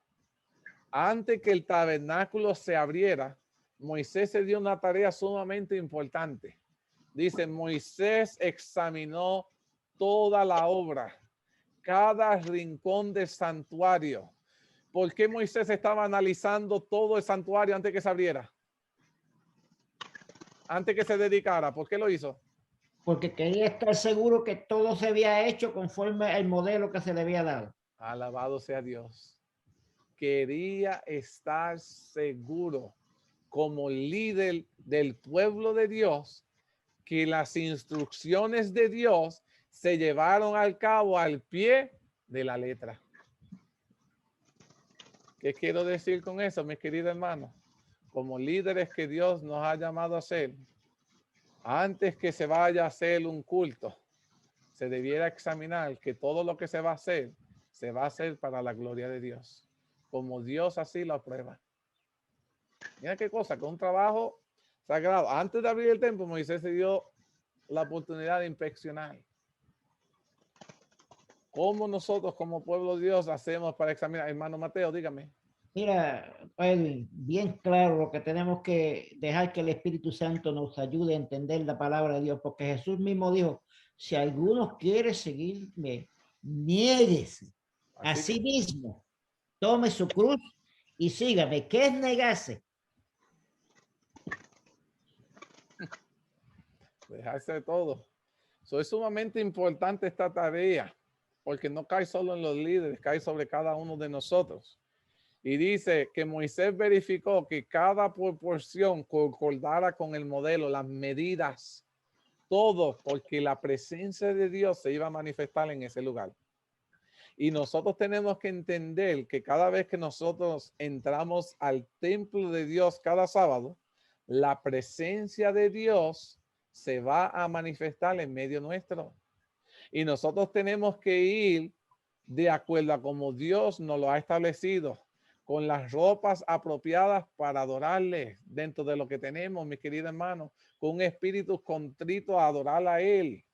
antes que el tabernáculo se abriera, Moisés se dio una tarea sumamente importante. Dice, Moisés examinó toda la obra, cada rincón del santuario. ¿Por qué Moisés estaba analizando todo el santuario antes que se abriera? Antes que se dedicara. ¿Por qué lo hizo? Porque quería estar seguro que todo se había hecho conforme al modelo que se le había dado. Alabado sea Dios. Quería estar seguro como líder del pueblo de Dios que las instrucciones de Dios se llevaron al cabo al pie de la letra. ¿Qué quiero decir con eso, mis queridos hermanos? Como líderes que Dios nos ha llamado a ser, antes que se vaya a hacer un culto, se debiera examinar que todo lo que se va a hacer para la gloria de Dios, como Dios así lo aprueba. Mira qué cosa, que un trabajo sagrado. Antes de abrir el templo, Moisés se dio la oportunidad de inspeccionar. ¿Cómo nosotros como pueblo de Dios hacemos para examinar? Hermano Mateo, dígame. Mira, Edwin, bien claro lo que tenemos que dejar que el Espíritu Santo nos ayude a entender la palabra de Dios, porque Jesús mismo dijo, si alguno quiere seguirme, niéguese a Así sí que, mismo, tome su cruz y sígame. ¿Qué es negarse? dejarse de todo. So, es sumamente importante esta tarea, porque no cae solo en los líderes, cae sobre cada uno de nosotros. Y dice que Moisés verificó que cada proporción concordara con el modelo, las medidas, todo, porque la presencia de Dios se iba a manifestar en ese lugar. Y nosotros tenemos que entender que cada vez que nosotros entramos al templo de Dios cada sábado, la presencia de Dios se va a manifestar en medio nuestro. Y nosotros tenemos que ir de acuerdo a como Dios nos lo ha establecido, con las ropas apropiadas para adorarle dentro de lo que tenemos, mis queridos hermanos, con un espíritu contrito a adorar a Él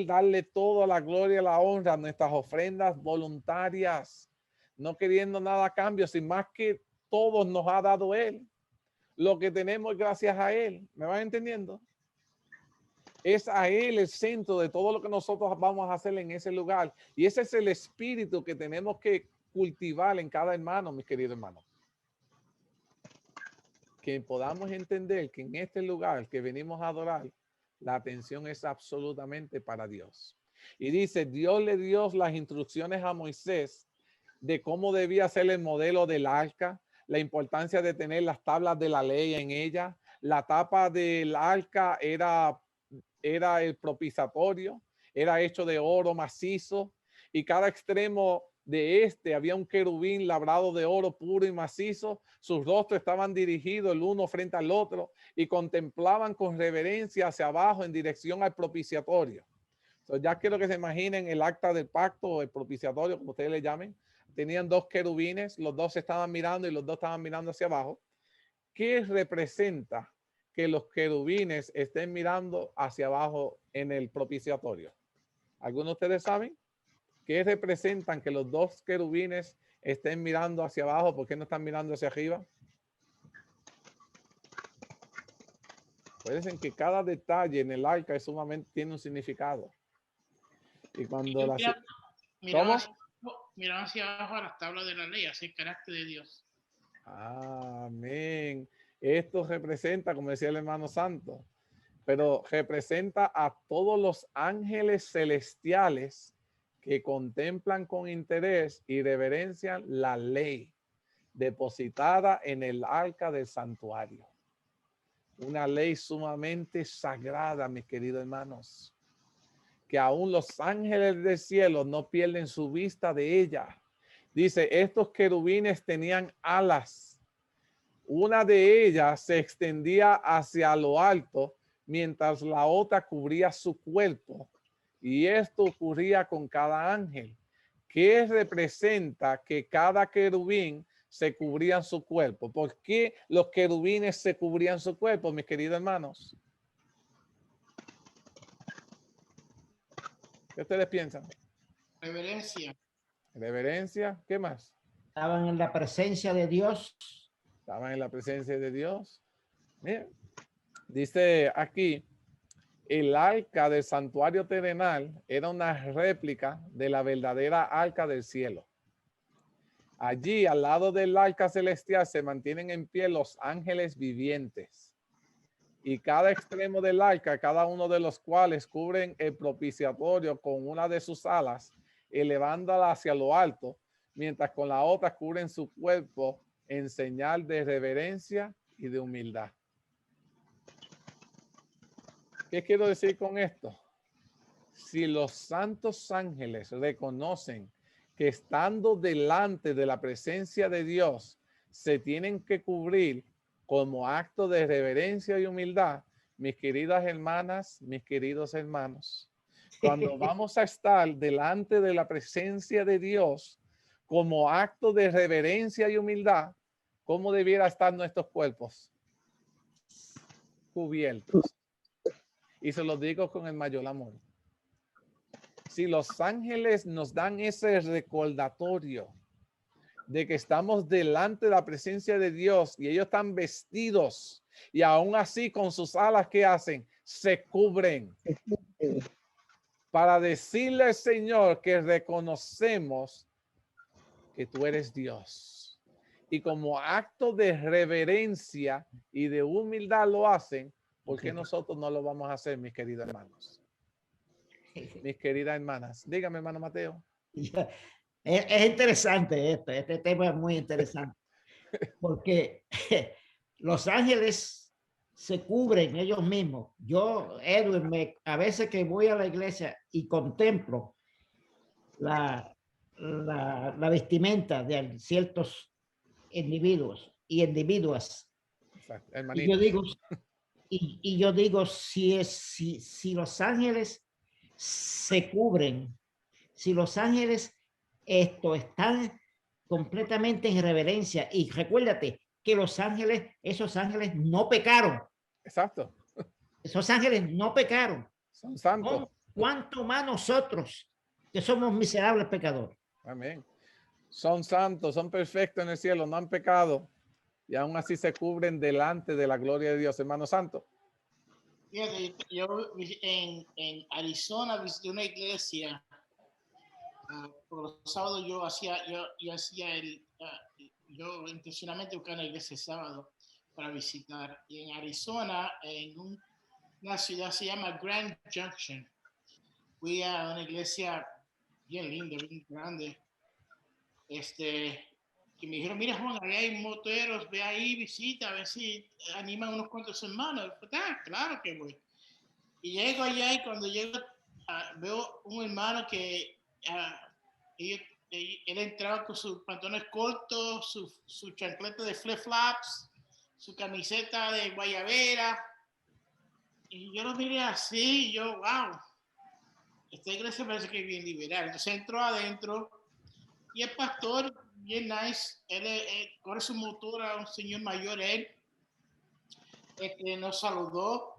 darle toda la gloria y la honra, nuestras ofrendas voluntarias, no queriendo nada a cambio, sin más que todos nos ha dado Él. Lo que tenemos es gracias a Él. ¿Me van entendiendo? Es a Él el centro de todo lo que nosotros vamos a hacer en ese lugar. Y ese es el espíritu que tenemos que cultivar en cada hermano, mis queridos hermanos. Que podamos entender que en este lugar que venimos a adorar, la atención es absolutamente para Dios. Y dice, Dios le dio las instrucciones a Moisés de cómo debía ser el modelo del arca, la importancia de tener las tablas de la ley en ella. La tapa del arca era el propiciatorio, era hecho de oro macizo y cada extremo de este había un querubín labrado de oro puro y macizo. Sus rostros estaban dirigidos el uno frente al otro y contemplaban con reverencia hacia abajo en dirección al propiciatorio. So, ya quiero que se imaginen el acta del pacto o el propiciatorio, como ustedes le llamen. Tenían dos querubines, los dos se estaban mirando y los dos estaban mirando hacia abajo. ¿Qué representa que los querubines estén mirando hacia abajo en el propiciatorio? ¿Algunos de ustedes saben? ¿Qué representan que los dos querubines estén mirando hacia abajo? ¿Por qué no están mirando hacia arriba? Pueden que cada detalle en el arca es sumamente, tiene un significado. Y cuando la... Miraban hacia abajo a las tablas de la ley, así el carácter de Dios. Amén. Esto representa, como decía el hermano Santo, pero representa a todos los ángeles celestiales que contemplan con interés y reverencia la ley depositada en el arca del santuario. Una ley sumamente sagrada, mis queridos hermanos, que aún los ángeles del cielo no pierden su vista de ella. Dice, estos querubines tenían alas. Una de ellas se extendía hacia lo alto, mientras la otra cubría su cuerpo. Y esto ocurría con cada ángel, que representa que cada querubín se cubría su cuerpo. ¿Por qué los querubines se cubrían su cuerpo, mis queridos hermanos? ¿Qué ustedes piensan? Reverencia. Reverencia, ¿qué más? Estaban en la presencia de Dios. Estaban en la presencia de Dios. Mira, dice aquí, el arca del santuario terrenal era una réplica de la verdadera arca del cielo. Allí, al lado del arca celestial, se mantienen en pie los ángeles vivientes. Y cada extremo del arca, cada uno de los cuales cubren el propiciatorio con una de sus alas, elevándola hacia lo alto, mientras con la otra cubren su cuerpo en señal de reverencia y de humildad. ¿Qué quiero decir con esto? Si los santos ángeles reconocen que estando delante de la presencia de Dios se tienen que cubrir como acto de reverencia y humildad, mis queridas hermanas, mis queridos hermanos, cuando vamos a estar delante de la presencia de Dios como acto de reverencia y humildad, ¿cómo debiera estar nuestros cuerpos? cubiertos. Y se los digo con el mayor amor. Si los ángeles nos dan ese recordatorio de que estamos delante de la presencia de Dios y ellos están vestidos y aún así con sus alas, ¿qué hacen? Se cubren para decirle al Señor que reconocemos que tú eres Dios. Y como acto de reverencia y de humildad lo hacen, ¿por qué nosotros no lo vamos a hacer, mis queridos hermanos? Mis queridas hermanas. Dígame, hermano Mateo. Es interesante este tema es muy interesante, porque los ángeles se cubren ellos mismos. Yo, Edwin, a veces que voy a la iglesia y contemplo la vestimenta de ciertos individuos y individuas, y yo digo, si los ángeles se cubren, si los ángeles están completamente en reverencia, y recuérdate que esos ángeles no pecaron. Exacto. Esos ángeles no pecaron. Son santos. ¿Cuánto más nosotros que somos miserables pecadores? Amén. Son santos, son perfectos en el cielo, no han pecado y aún así se cubren delante de la gloria de Dios, hermano santo. Fíjate, yo en Arizona visité una iglesia. Por los sábados yo intencionalmente buscaba una iglesia el sábado para visitar. Y en Arizona, en una ciudad se llama Grand Junction, fui a una iglesia bien linda, bien grande. Que me dijeron, mira Juan, ahí hay moteros, ve ahí, visita, a ver si animan unos cuantos hermanos. Claro que voy. Y llego allá y cuando llego veo un hermano que él entraba con sus pantalones cortos, su chancleta de flip-flops, su camiseta de guayabera. Y yo lo miré así, y yo, wow, esta iglesia parece que es bien liberal. Entonces entró adentro y el pastor, bien nice, él corre su motor a un señor mayor, él nos saludó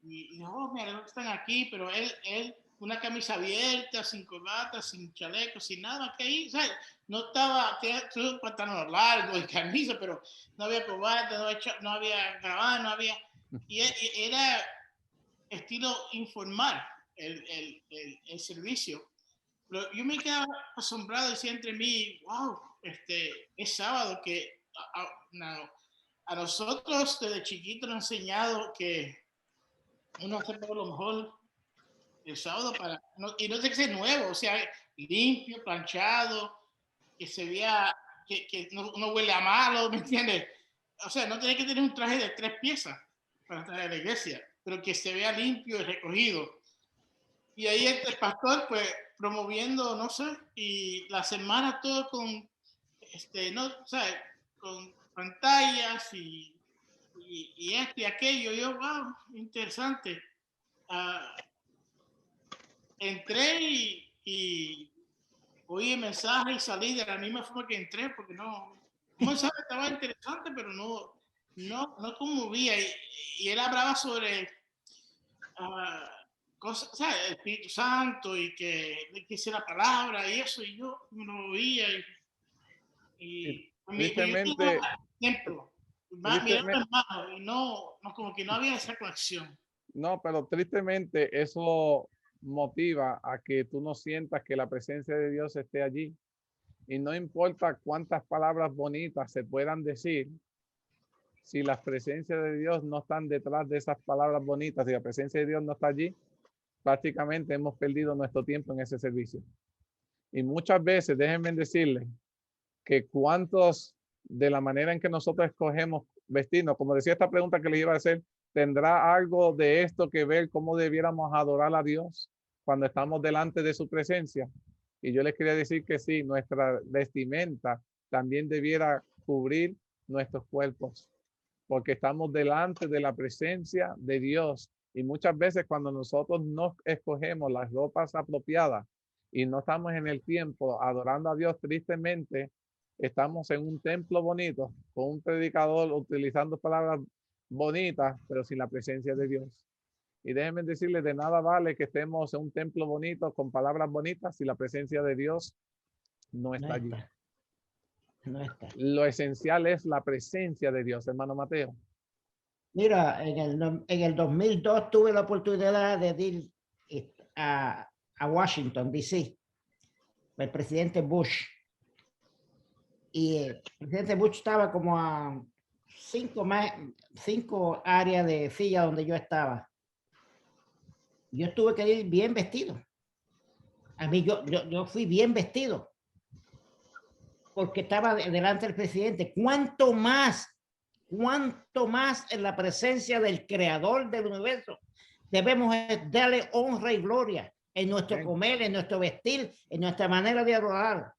y dijo, oh, mira, están aquí, pero él una camisa abierta, sin corbata, sin chaleco, sin nada, que ahí, ¿sabes? No estaba, tenía un pantalón largo y camisa, pero no había corbata, no había grabada, no había, y era estilo informal el servicio. Pero yo me quedaba asombrado, decía entre mí, wow, es sábado, que a nosotros desde chiquito nos han enseñado que uno hace todo lo mejor el sábado y no tiene que ser nuevo, o sea, limpio, planchado, que se vea, que no huele a malo, ¿me entiendes? O sea, no tiene que tener un traje de 3 piezas para estar en la iglesia, pero que se vea limpio y recogido. Y ahí el pastor, pues, promoviendo, no sé, y las semanas todo con, no, ¿sabes? Con pantallas y esto y aquello. Yo, wow, interesante. Entré y oí el mensaje y salí de la misma forma que entré, porque no, un mensaje estaba interesante, pero no conmovía. Y él hablaba sobre cosas, ¿sabes? El Espíritu Santo y que dice la palabra y eso, y yo no oía. Y tristemente, ejemplo, mirando hermano, y no, como que no había esa conexión. No, pero tristemente eso motiva a que tú no sientas que la presencia de Dios esté allí. Y no importa cuántas palabras bonitas se puedan decir, si las presencias de Dios no están detrás de esas palabras bonitas, si la presencia de Dios no está allí, prácticamente hemos perdido nuestro tiempo en ese servicio. Y muchas veces, déjenme decirles, que cuántos de la manera en que nosotros escogemos vestirnos, como decía esta pregunta que les iba a hacer, ¿tendrá algo de esto que ver cómo debiéramos adorar a Dios cuando estamos delante de su presencia? Y yo les quería decir que sí, nuestra vestimenta también debiera cubrir nuestros cuerpos, porque estamos delante de la presencia de Dios. Y muchas veces cuando nosotros no escogemos las ropas apropiadas y no estamos en el tiempo adorando a Dios, tristemente estamos en un templo bonito con un predicador utilizando palabras bonitas, pero sin la presencia de Dios. Y déjenme decirles, de nada vale que estemos en un templo bonito con palabras bonitas si la presencia de Dios no está allí. No está. Lo esencial es la presencia de Dios, hermano Mateo. Mira, en el 2002 tuve la oportunidad de ir a Washington, D.C., el presidente Bush. Y el presidente Bush estaba como a 5 áreas de silla donde yo estaba. Yo tuve que ir bien vestido. A mí yo fui bien vestido. Porque estaba delante del presidente. ¿Cuánto más en la presencia del creador del universo debemos darle honra y gloria en nuestro comer, en nuestro vestir, en nuestra manera de adorar?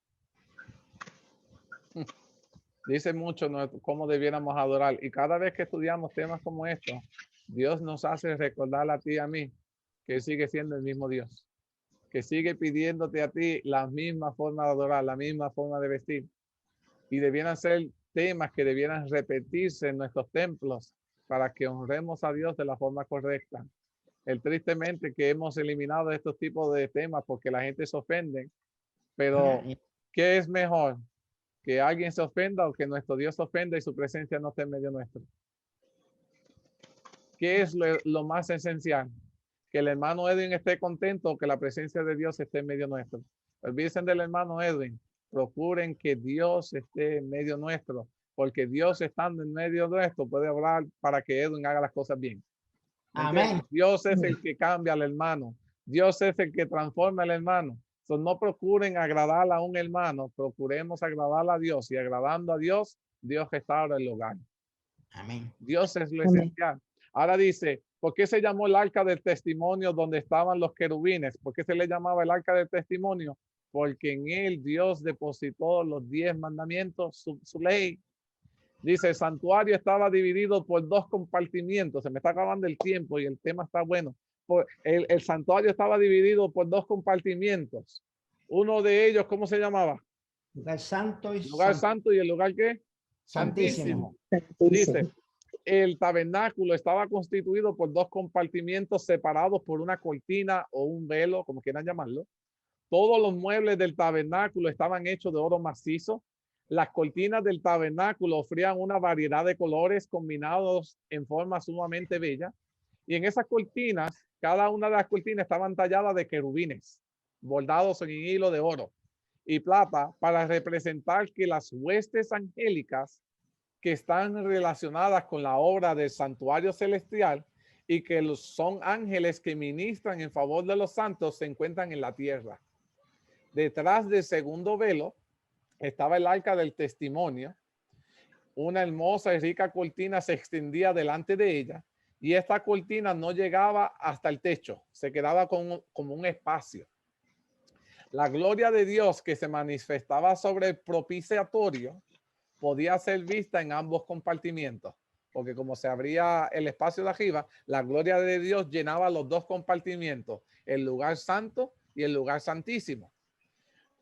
Dice mucho cómo debiéramos adorar. Y cada vez que estudiamos temas como estos, Dios nos hace recordar a ti y a mí que sigue siendo el mismo Dios, que sigue pidiéndote a ti la misma forma de adorar, la misma forma de vestir. Y debieran ser temas que debieran repetirse en nuestros templos para que honremos a Dios de la forma correcta. Tristemente que hemos eliminado estos tipos de temas porque la gente se ofende, pero ¿qué es mejor? ¿Que alguien se ofenda o que nuestro Dios se ofenda y su presencia no esté en medio nuestro? ¿Qué es lo más esencial? Que el hermano Edwin esté contento o que la presencia de Dios esté en medio nuestro. Olvídense del hermano Edwin. Procuren que Dios esté en medio nuestro, porque Dios estando en medio nuestro puede hablar para que Edwin haga las cosas bien. Amén. Dios es el que cambia al hermano. Dios es el que transforma al hermano. So, no procuren agradar a un hermano, procuremos agradar a Dios, y agradando a Dios, Dios restaura el hogar. Amén. Dios es lo esencial. Ahora dice, ¿por qué se llamó el arca del testimonio donde estaban los querubines? ¿Por qué se le llamaba el arca del testimonio? Porque en él Dios depositó los 10 mandamientos, su ley. Dice, el santuario estaba dividido por 2 compartimientos. Se me está acabando el tiempo y el tema está bueno. El santuario estaba dividido por 2 compartimientos. Uno de ellos, ¿cómo se llamaba? Lugar santo y lugar santo, y el lugar ¿qué? Santísimo. Dice, el tabernáculo estaba constituido por 2 compartimientos separados por una cortina o un velo, como quieran llamarlo. Todos los muebles del tabernáculo estaban hechos de oro macizo. Las cortinas del tabernáculo ofrecían una variedad de colores combinados en forma sumamente bella. Y en esas cortinas, cada una de las cortinas estaban talladas de querubines, bordados en hilo de oro y plata, para representar que las huestes angélicas que están relacionadas con la obra del santuario celestial y que son ángeles que ministran en favor de los santos se encuentran en la tierra. Detrás del segundo velo estaba el arca del testimonio. Una hermosa y rica cortina se extendía delante de ella, y esta cortina no llegaba hasta el techo, se quedaba como un espacio. La gloria de Dios que se manifestaba sobre el propiciatorio podía ser vista en ambos compartimientos, porque como se abría el espacio de arriba, la gloria de Dios llenaba los 2 compartimientos, el lugar santo y el lugar santísimo,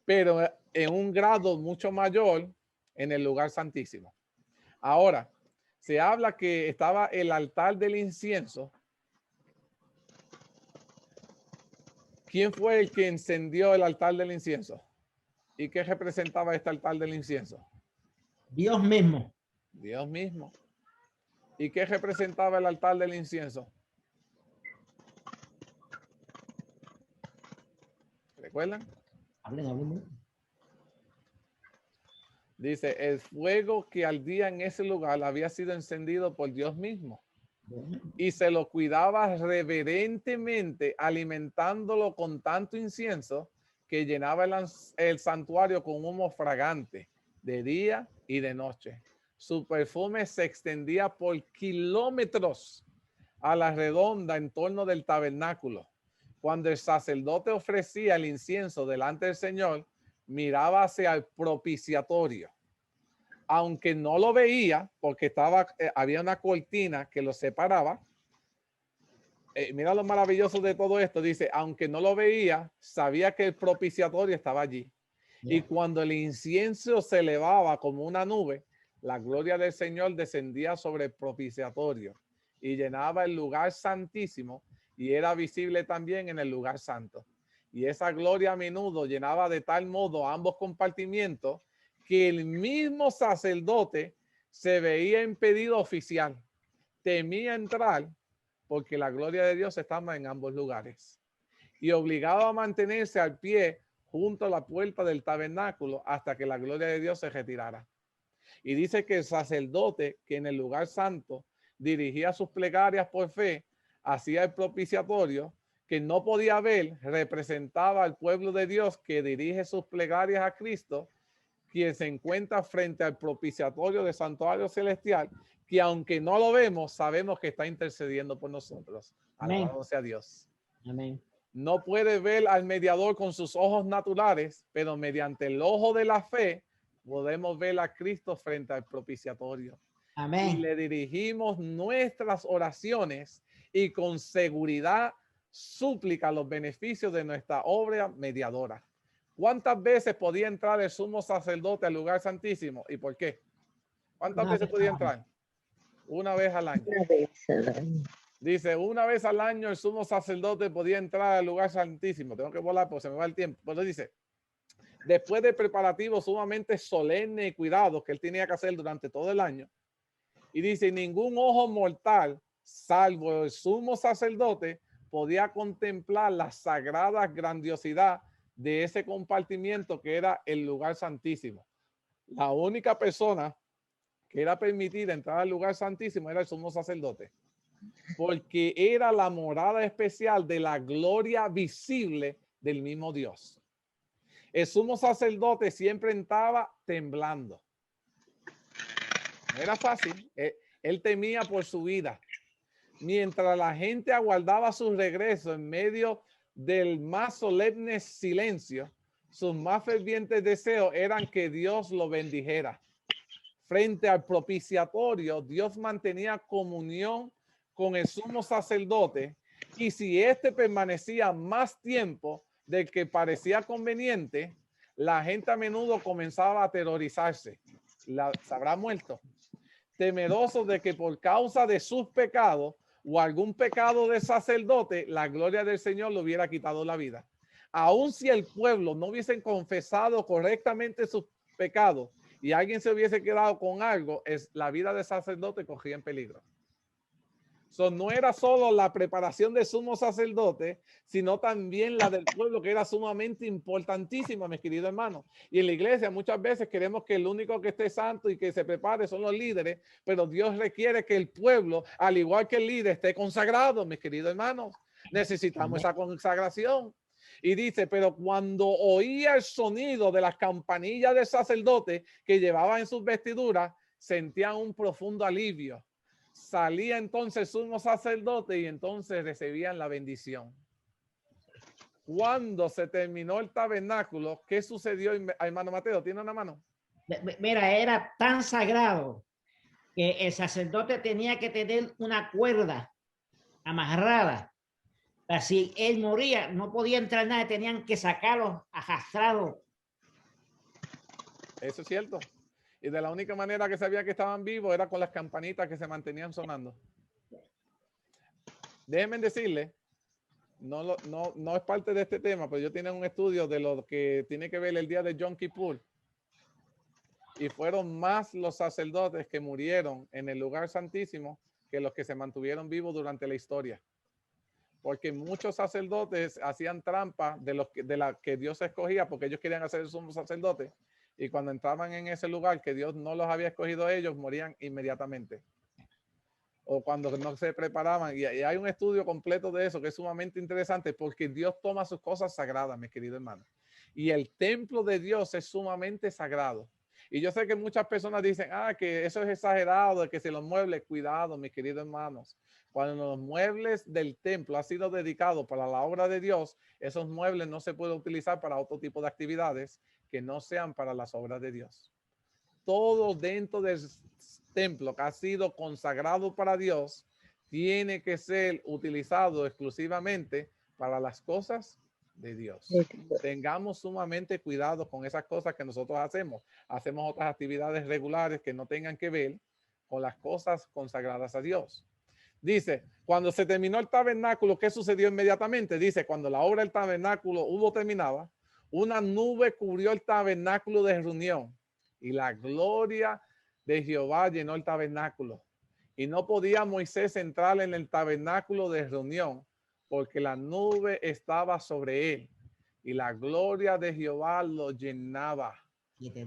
pero en un grado mucho mayor en el lugar santísimo. Ahora, se habla que estaba el altar del incienso. ¿Quién fue el que encendió el altar del incienso? ¿Y qué representaba este altar del incienso? Dios mismo. Dios mismo. ¿Y qué representaba el altar del incienso? ¿Recuerdan? Hablen. Dice, el fuego que ardía en ese lugar había sido encendido por Dios mismo. Y se lo cuidaba reverentemente, alimentándolo con tanto incienso que llenaba el santuario con humo fragante de día y de noche. Su perfume se extendía por kilómetros a la redonda en torno del tabernáculo. Cuando el sacerdote ofrecía el incienso delante del Señor, miraba hacia el propiciatorio. Aunque no lo veía, porque había una cortina que lo separaba. Mira lo maravilloso de todo esto. Dice, aunque no lo veía, sabía que el propiciatorio estaba allí. Y cuando el incienso se elevaba como una nube, la gloria del Señor descendía sobre el propiciatorio y llenaba el lugar santísimo y era visible también en el lugar santo. Y esa gloria a menudo llenaba de tal modo ambos compartimientos que el mismo sacerdote se veía impedido oficial. Temía entrar porque la gloria de Dios estaba en ambos lugares y obligado a mantenerse al pie junto a la puerta del tabernáculo hasta que la gloria de Dios se retirara. Y dice que el sacerdote que en el lugar santo dirigía sus plegarias por fe, hacía el propiciatorio, que no podía ver, representaba al pueblo de Dios que dirige sus plegarias a Cristo, quien se encuentra frente al propiciatorio del santuario celestial, que aunque no lo vemos, sabemos que está intercediendo por nosotros. Amén. Alabado sea Dios. Amén. No puede ver al mediador con sus ojos naturales, pero mediante el ojo de la fe podemos ver a Cristo frente al propiciatorio. Y Amén. le dirigimos nuestras oraciones y con seguridad súplica los beneficios de nuestra obra mediadora. ¿Cuántas veces podía entrar el sumo sacerdote al lugar santísimo y por qué? ¿Cuántas Una veces vez podía al año. entrar? Una vez al año. Dice, una vez al año el sumo sacerdote podía entrar al lugar santísimo. Tengo que volar porque se me va el tiempo. Pero dice, después de preparativos sumamente solemnes y cuidados que él tenía que hacer durante todo el año. Y dice, ningún ojo mortal, salvo el sumo sacerdote, podía contemplar la sagrada grandiosidad de ese compartimiento que era el lugar santísimo. La única persona que era permitida entrar al lugar santísimo era el sumo sacerdote, porque era la morada especial de la gloria visible del mismo Dios. El sumo sacerdote siempre estaba temblando. No era fácil. Él temía por su vida. Mientras la gente aguardaba su regreso en medio del más solemne silencio, sus más fervientes deseos eran que Dios lo bendijera. Frente al propiciatorio, Dios mantenía comunión con el sumo sacerdote, y si éste permanecía más tiempo del que parecía conveniente, la gente a menudo comenzaba a aterrorizarse. ¿Se habrá muerto? Temerosos de que por causa de sus pecados o algún pecado del sacerdote, la gloria del Señor le hubiera quitado la vida. Aun si el pueblo no hubiesen confesado correctamente sus pecados y alguien se hubiese quedado con algo, la vida del sacerdote corría en peligro. No era solo la preparación del sumo sacerdote, sino también la del pueblo, que era sumamente importantísima, mis queridos hermanos. Y en la iglesia muchas veces queremos que el único que esté santo y que se prepare son los líderes, pero Dios requiere que el pueblo, al igual que el líder, esté consagrado, mis queridos hermanos. Necesitamos esa consagración. Y dice, pero cuando oía el sonido de las campanillas del sacerdote que llevaba en sus vestiduras, sentían un profundo alivio. Salía entonces el sumo sacerdote y entonces recibían la bendición. Cuando se terminó el tabernáculo, ¿qué sucedió, hermano Mateo? ¿Tiene una mano? Mira, era tan sagrado que el sacerdote tenía que tener una cuerda amarrada. Así él moría, no podía entrar nada, tenían que sacarlo arrastrado. Eso es cierto. Y de la única manera que sabía que estaban vivos era con las campanitas que se mantenían sonando. Déjenme decirle, no es parte de este tema, pero yo tenía un estudio de lo que tiene que ver el día de Yom Kippur. Y fueron más los sacerdotes que murieron en el lugar santísimo que los que se mantuvieron vivos durante la historia. Porque muchos sacerdotes hacían trampa de la que Dios escogía, porque ellos querían hacer el sumo sacerdote. Y cuando entraban en ese lugar que Dios no los había escogido a ellos, morían inmediatamente. O cuando no se preparaban. Y hay un estudio completo de eso que es sumamente interesante, porque Dios toma sus cosas sagradas, mis queridos hermanos. Y el templo de Dios es sumamente sagrado. Y yo sé que muchas personas dicen, que eso es exagerado, de que si los muebles, cuidado, mis queridos hermanos. Cuando los muebles del templo han sido dedicados para la obra de Dios, esos muebles no se pueden utilizar para otro tipo de actividades que no sean para las obras de Dios. Todo dentro del templo que ha sido consagrado para Dios tiene que ser utilizado exclusivamente para las cosas de Dios. Tengamos sumamente cuidado con esas cosas que nosotros hacemos. Hacemos otras actividades regulares que no tengan que ver con las cosas consagradas a Dios. Dice, cuando se terminó el tabernáculo, ¿qué sucedió inmediatamente? Dice, cuando la obra del tabernáculo hubo terminada, una nube cubrió el tabernáculo de reunión y la gloria de Jehová llenó el tabernáculo. Y no podía Moisés entrar en el tabernáculo de reunión porque la nube estaba sobre él y la gloria de Jehová lo llenaba.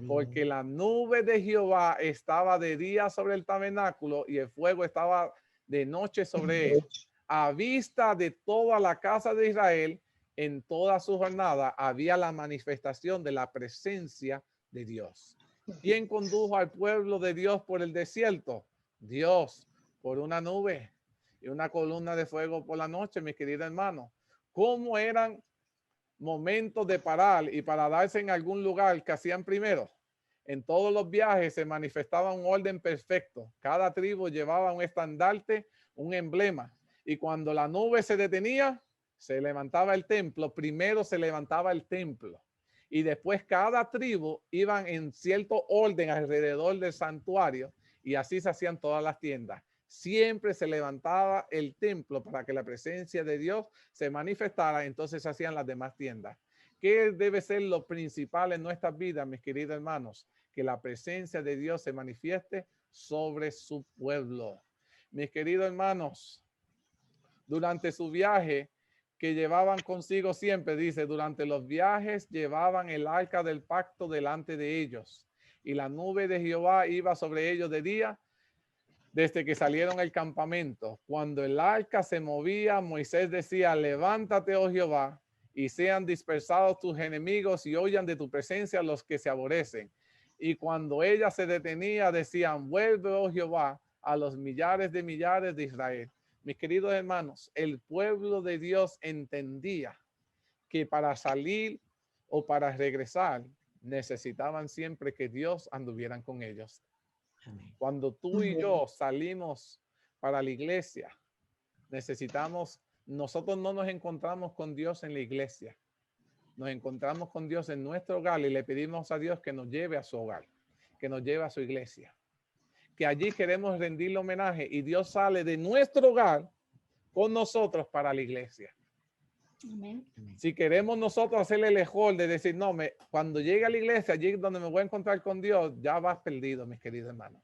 Porque la nube de Jehová estaba de día sobre el tabernáculo y el fuego estaba de noche sobre él. A vista de toda la casa de Israel, en toda su jornada, había la manifestación de la presencia de Dios. ¿Quién condujo al pueblo de Dios por el desierto? Dios, por una nube y una columna de fuego por la noche, mis queridos hermanos. ¿Cómo eran momentos de parar y para darse en algún lugar que hacían primero? En todos los viajes se manifestaba un orden perfecto. Cada tribu llevaba un estandarte, un emblema. Y cuando la nube se detenía, se levantaba el templo. Primero se levantaba el templo. Y después cada tribu iban en cierto orden alrededor del santuario. Y así se hacían todas las tiendas. Siempre se levantaba el templo para que la presencia de Dios se manifestara. Entonces se hacían las demás tiendas. ¿Qué debe ser lo principal en nuestras vidas, mis queridos hermanos? Que la presencia de Dios se manifieste sobre su pueblo. Mis queridos hermanos, durante su viaje que llevaban consigo siempre, dice, durante los viajes llevaban el arca del pacto delante de ellos y la nube de Jehová iba sobre ellos de día desde que salieron del campamento. Cuando el arca se movía, Moisés decía, levántate, oh Jehová, y sean dispersados tus enemigos y oyan de tu presencia los que se aborrecen. Y cuando ella se detenía, decían, vuelve, oh Jehová, a los millares de Israel. Mis queridos hermanos, el pueblo de Dios entendía que para salir o para regresar necesitaban siempre que Dios anduvieran con ellos. Amén. Cuando tú y yo salimos para la iglesia, nosotros no nos encontramos con Dios en la iglesia. Nos encontramos con Dios en nuestro hogar y le pedimos a Dios que nos lleve a su hogar, que nos lleve a su iglesia. Que allí queremos rendirle homenaje y Dios sale de nuestro hogar con nosotros para la iglesia. Amén. Si queremos nosotros hacerle el mejor de decir, no, cuando llegue a la iglesia, allí donde me voy a encontrar con Dios, ya vas perdido, mis queridos hermanos.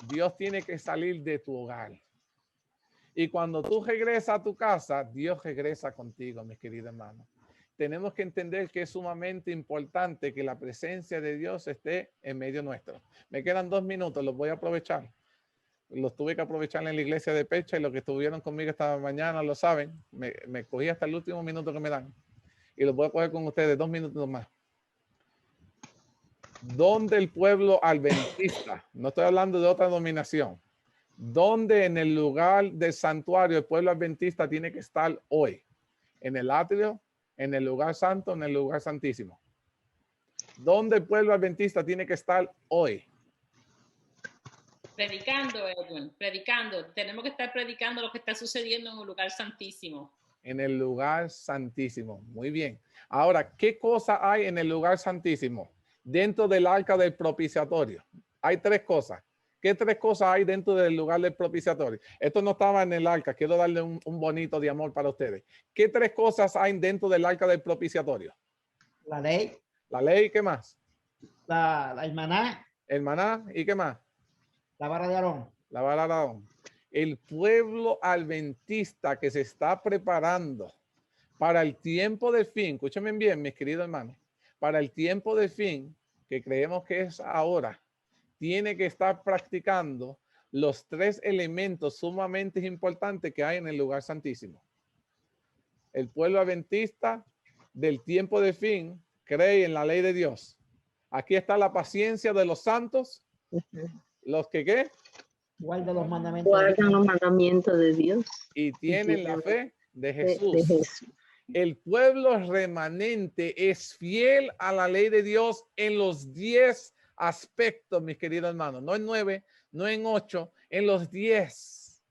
Dios tiene que salir de tu hogar. Y cuando tú regresas a tu casa, Dios regresa contigo, mis queridos hermanos. Tenemos que entender que es sumamente importante que la presencia de Dios esté en medio nuestro. Me quedan 2 minutos, los voy a aprovechar. Los tuve que aprovechar en la iglesia de Pecha y los que estuvieron conmigo esta mañana lo saben. Me cogí hasta el último minuto que me dan. Y los voy a coger con ustedes 2 minutos más. ¿Dónde el pueblo adventista? No estoy hablando de otra denominación. ¿Dónde en el lugar del santuario el pueblo adventista tiene que estar hoy? ¿En el atrio? ¿En el lugar santo? ¿En el lugar santísimo? ¿Dónde el pueblo adventista tiene que estar hoy? Predicando, Edwin, predicando. Tenemos que estar predicando lo que está sucediendo en un lugar santísimo. En el lugar santísimo. Muy bien. Ahora, ¿qué cosa hay en el lugar santísimo? Dentro del arca del propiciatorio. Hay 3 cosas. ¿Qué 3 cosas hay dentro del lugar del propiciatorio? Esto no estaba en el arca. Quiero darle un bonito de amor para ustedes. ¿Qué 3 cosas hay dentro del arca del propiciatorio? La ley. La ley, ¿qué más? El maná. El maná, ¿y qué más? La vara de Aarón. La vara de Aarón. El pueblo adventista que se está preparando para el tiempo del fin. Escúchenme bien, mis queridos hermanos. Para el tiempo del fin, que creemos que es ahora, tiene que estar practicando los 3 elementos sumamente importantes que hay en el lugar santísimo. El pueblo adventista del tiempo de fin cree en la ley de Dios. Aquí está la paciencia de los santos. Los que ¿qué? Guardan los mandamientos. Guardan los mandamientos de Dios. Y tienen la fe de Jesús. El pueblo remanente es fiel a la ley de Dios en los 10 aspectos, mis queridos hermanos, no en 9, no en 8, en los 10.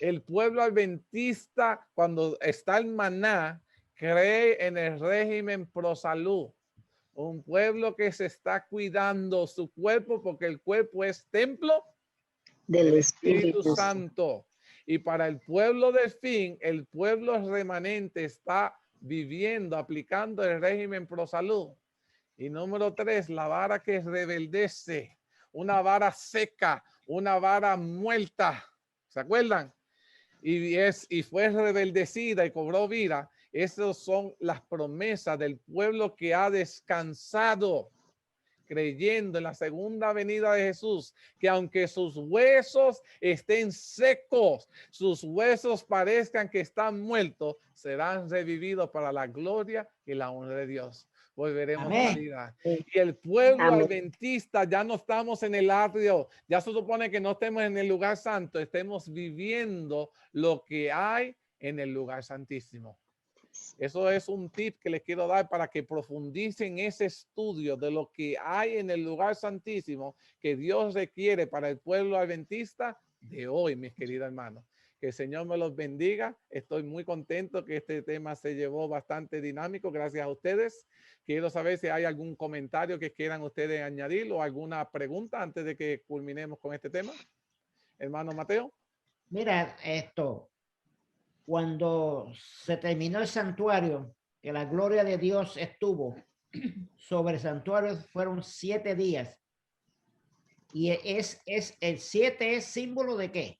El pueblo adventista, cuando está el maná, cree en el régimen pro salud. Un pueblo que se está cuidando su cuerpo porque el cuerpo es templo del del Espíritu Espíritu. Santo. Y para el pueblo del fin, el pueblo remanente está viviendo, aplicando el régimen pro salud. Y número 3, la vara que rebeldece, una vara seca, una vara muerta. ¿Se acuerdan? Y fue rebeldecida y cobró vida. Esas son las promesas del pueblo que ha descansado, creyendo en la segunda venida de Jesús, que aunque sus huesos estén secos, sus huesos parezcan que están muertos, serán revividos para la gloria y la honra de Dios. Volveremos a la Amén. vida. Y el pueblo Amén. adventista, ya no estamos en el atrio, ya se supone que no estemos en el lugar santo, estemos viviendo lo que hay en el lugar santísimo. Eso es un tip que les quiero dar para que profundicen ese estudio de lo que hay en el lugar santísimo que Dios requiere para el pueblo adventista de hoy, mis queridos hermanos. Que el Señor me los bendiga. Estoy muy contento que este tema se llevó bastante dinámico. Gracias a ustedes. Quiero saber si hay algún comentario que quieran ustedes añadir o alguna pregunta antes de que culminemos con este tema. Hermano Mateo. Mira, cuando se terminó el santuario, que la gloria de Dios estuvo sobre el santuario, fueron 7 días. Y el 7 es símbolo de qué?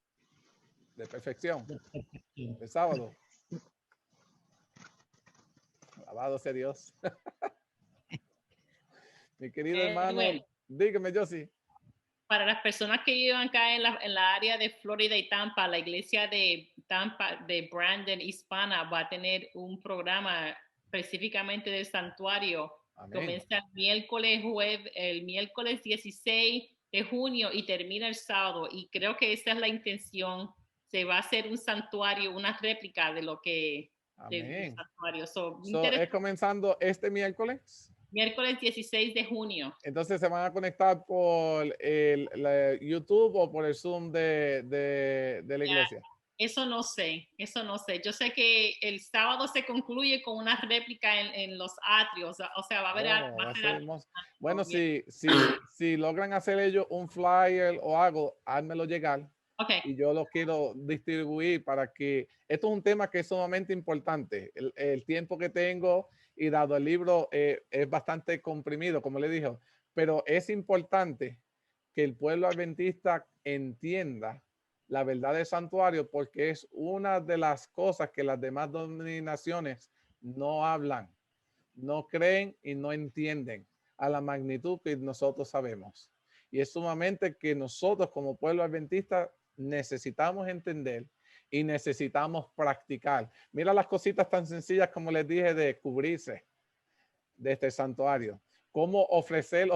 De perfección. De perfección. El sábado. Alabado sea Dios. Mi querido hermano, dígame, Josie. Para las personas que viven acá en la área de Florida y Tampa, la iglesia de Tampa, de Brandon Hispana, va a tener un programa específicamente del santuario. Amén. Comienza el miércoles 16 de junio y termina el sábado. Y creo que esa es la intención. Se va a hacer un santuario, una réplica de lo que del santuario. Es comenzando este miércoles. Miércoles 16 de junio. Entonces se van a conectar por la YouTube o por el Zoom de la iglesia. Eso no sé. Yo sé que el sábado se concluye con una réplica en los atrios. O sea, va a haber... Bueno, si logran hacer ellos un flyer o algo, házmelo llegar. Okay. Y yo lo quiero distribuir para que... Esto es un tema que es sumamente importante. El tiempo que tengo y dado el libro es bastante comprimido, como le dije. Pero es importante que el pueblo adventista entienda la verdad del santuario porque es una de las cosas que las demás denominaciones no hablan, no creen y no entienden a la magnitud que nosotros sabemos. Y es sumamente que nosotros como pueblo adventista necesitamos entender y necesitamos practicar. Mira las cositas tan sencillas como les dije de cubrirse de este santuario. Cómo ofrecer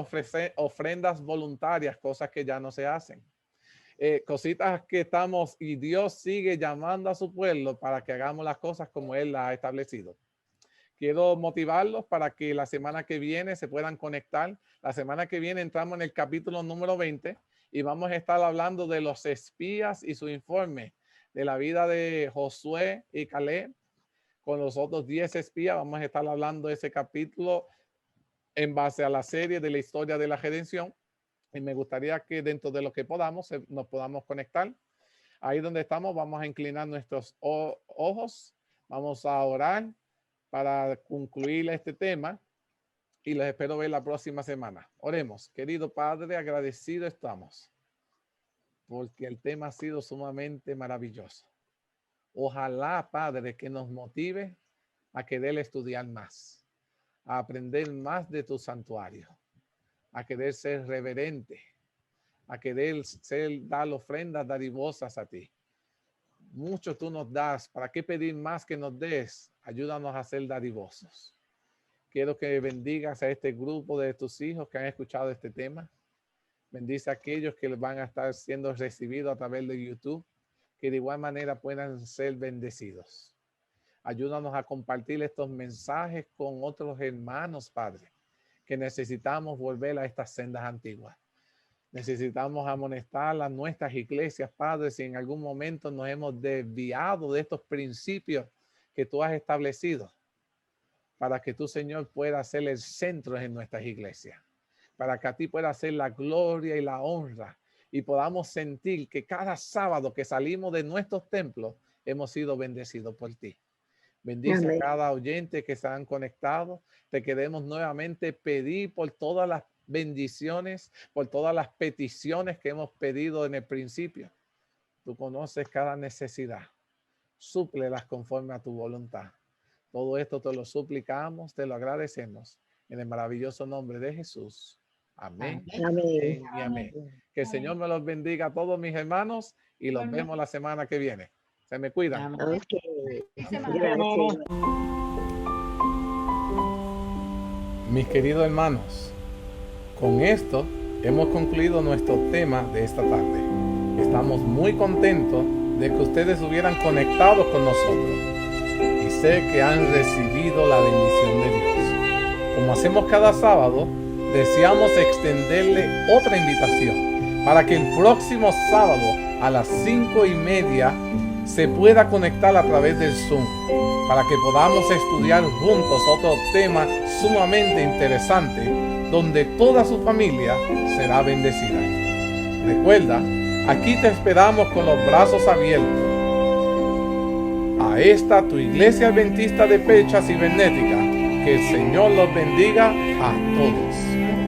ofrendas voluntarias, cosas que ya no se hacen. Cositas que estamos y Dios sigue llamando a su pueblo para que hagamos las cosas como Él las ha establecido. Quiero motivarlos para que la semana que viene se puedan conectar. La semana que viene entramos en el capítulo número 20 y vamos a estar hablando de los espías y su informe de la vida de Josué y Caleb. Con los otros 10 espías vamos a estar hablando de ese capítulo en base a la serie de la historia de la redención. Y me gustaría que dentro de lo que podamos, nos podamos conectar. Ahí donde estamos, vamos a inclinar nuestros ojos. Vamos a orar para concluir este tema. Y les espero ver la próxima semana. Oremos. Querido Padre, agradecido estamos. Porque el tema ha sido sumamente maravilloso. Ojalá, Padre, que nos motive a querer estudiar más. A aprender más de tu santuario. A querer ser reverente, a querer dar ofrendas dadivosas a ti. Mucho tú nos das, ¿para qué pedir más que nos des? Ayúdanos a ser dadivosos. Quiero que bendigas a este grupo de tus hijos que han escuchado este tema. Bendice a aquellos que van a estar siendo recibidos a través de YouTube, que de igual manera puedan ser bendecidos. Ayúdanos a compartir estos mensajes con otros hermanos, Padre, que necesitamos volver a estas sendas antiguas. Necesitamos amonestar a nuestras iglesias, Padre, si en algún momento nos hemos desviado de estos principios que tú has establecido. para que tú, Señor, puedas ser el centro en nuestras iglesias, para que a ti pueda ser la gloria y la honra y podamos sentir que cada sábado que salimos de nuestros templos hemos sido bendecidos por ti. Bendice Amén. a cada oyente que se han conectado. Te queremos nuevamente pedir por todas las bendiciones, por todas las peticiones que hemos pedido en el principio. Tú conoces cada necesidad. Súplelas conforme a tu voluntad. Todo esto te lo suplicamos, te lo agradecemos. En el maravilloso nombre de Jesús. Amén. Amén. Y amén. Que el Señor me los bendiga a todos mis hermanos y los vemos la semana que viene. Se me cuidan. Ok. Semana. Gracias. Mis queridos hermanos, con esto hemos concluido nuestro tema de esta tarde. Estamos muy contentos de que ustedes hubieran conectado con nosotros y sé que han recibido la bendición de Dios. Como hacemos cada sábado, deseamos extenderle otra invitación para que el próximo sábado a las 5:30 se pueda conectar a través del Zoom para que podamos estudiar juntos otro tema sumamente interesante donde toda su familia será bendecida. Recuerda, aquí te esperamos con los brazos abiertos. A esta tu iglesia adventista de Pecha Cibernética, que el Señor los bendiga a todos.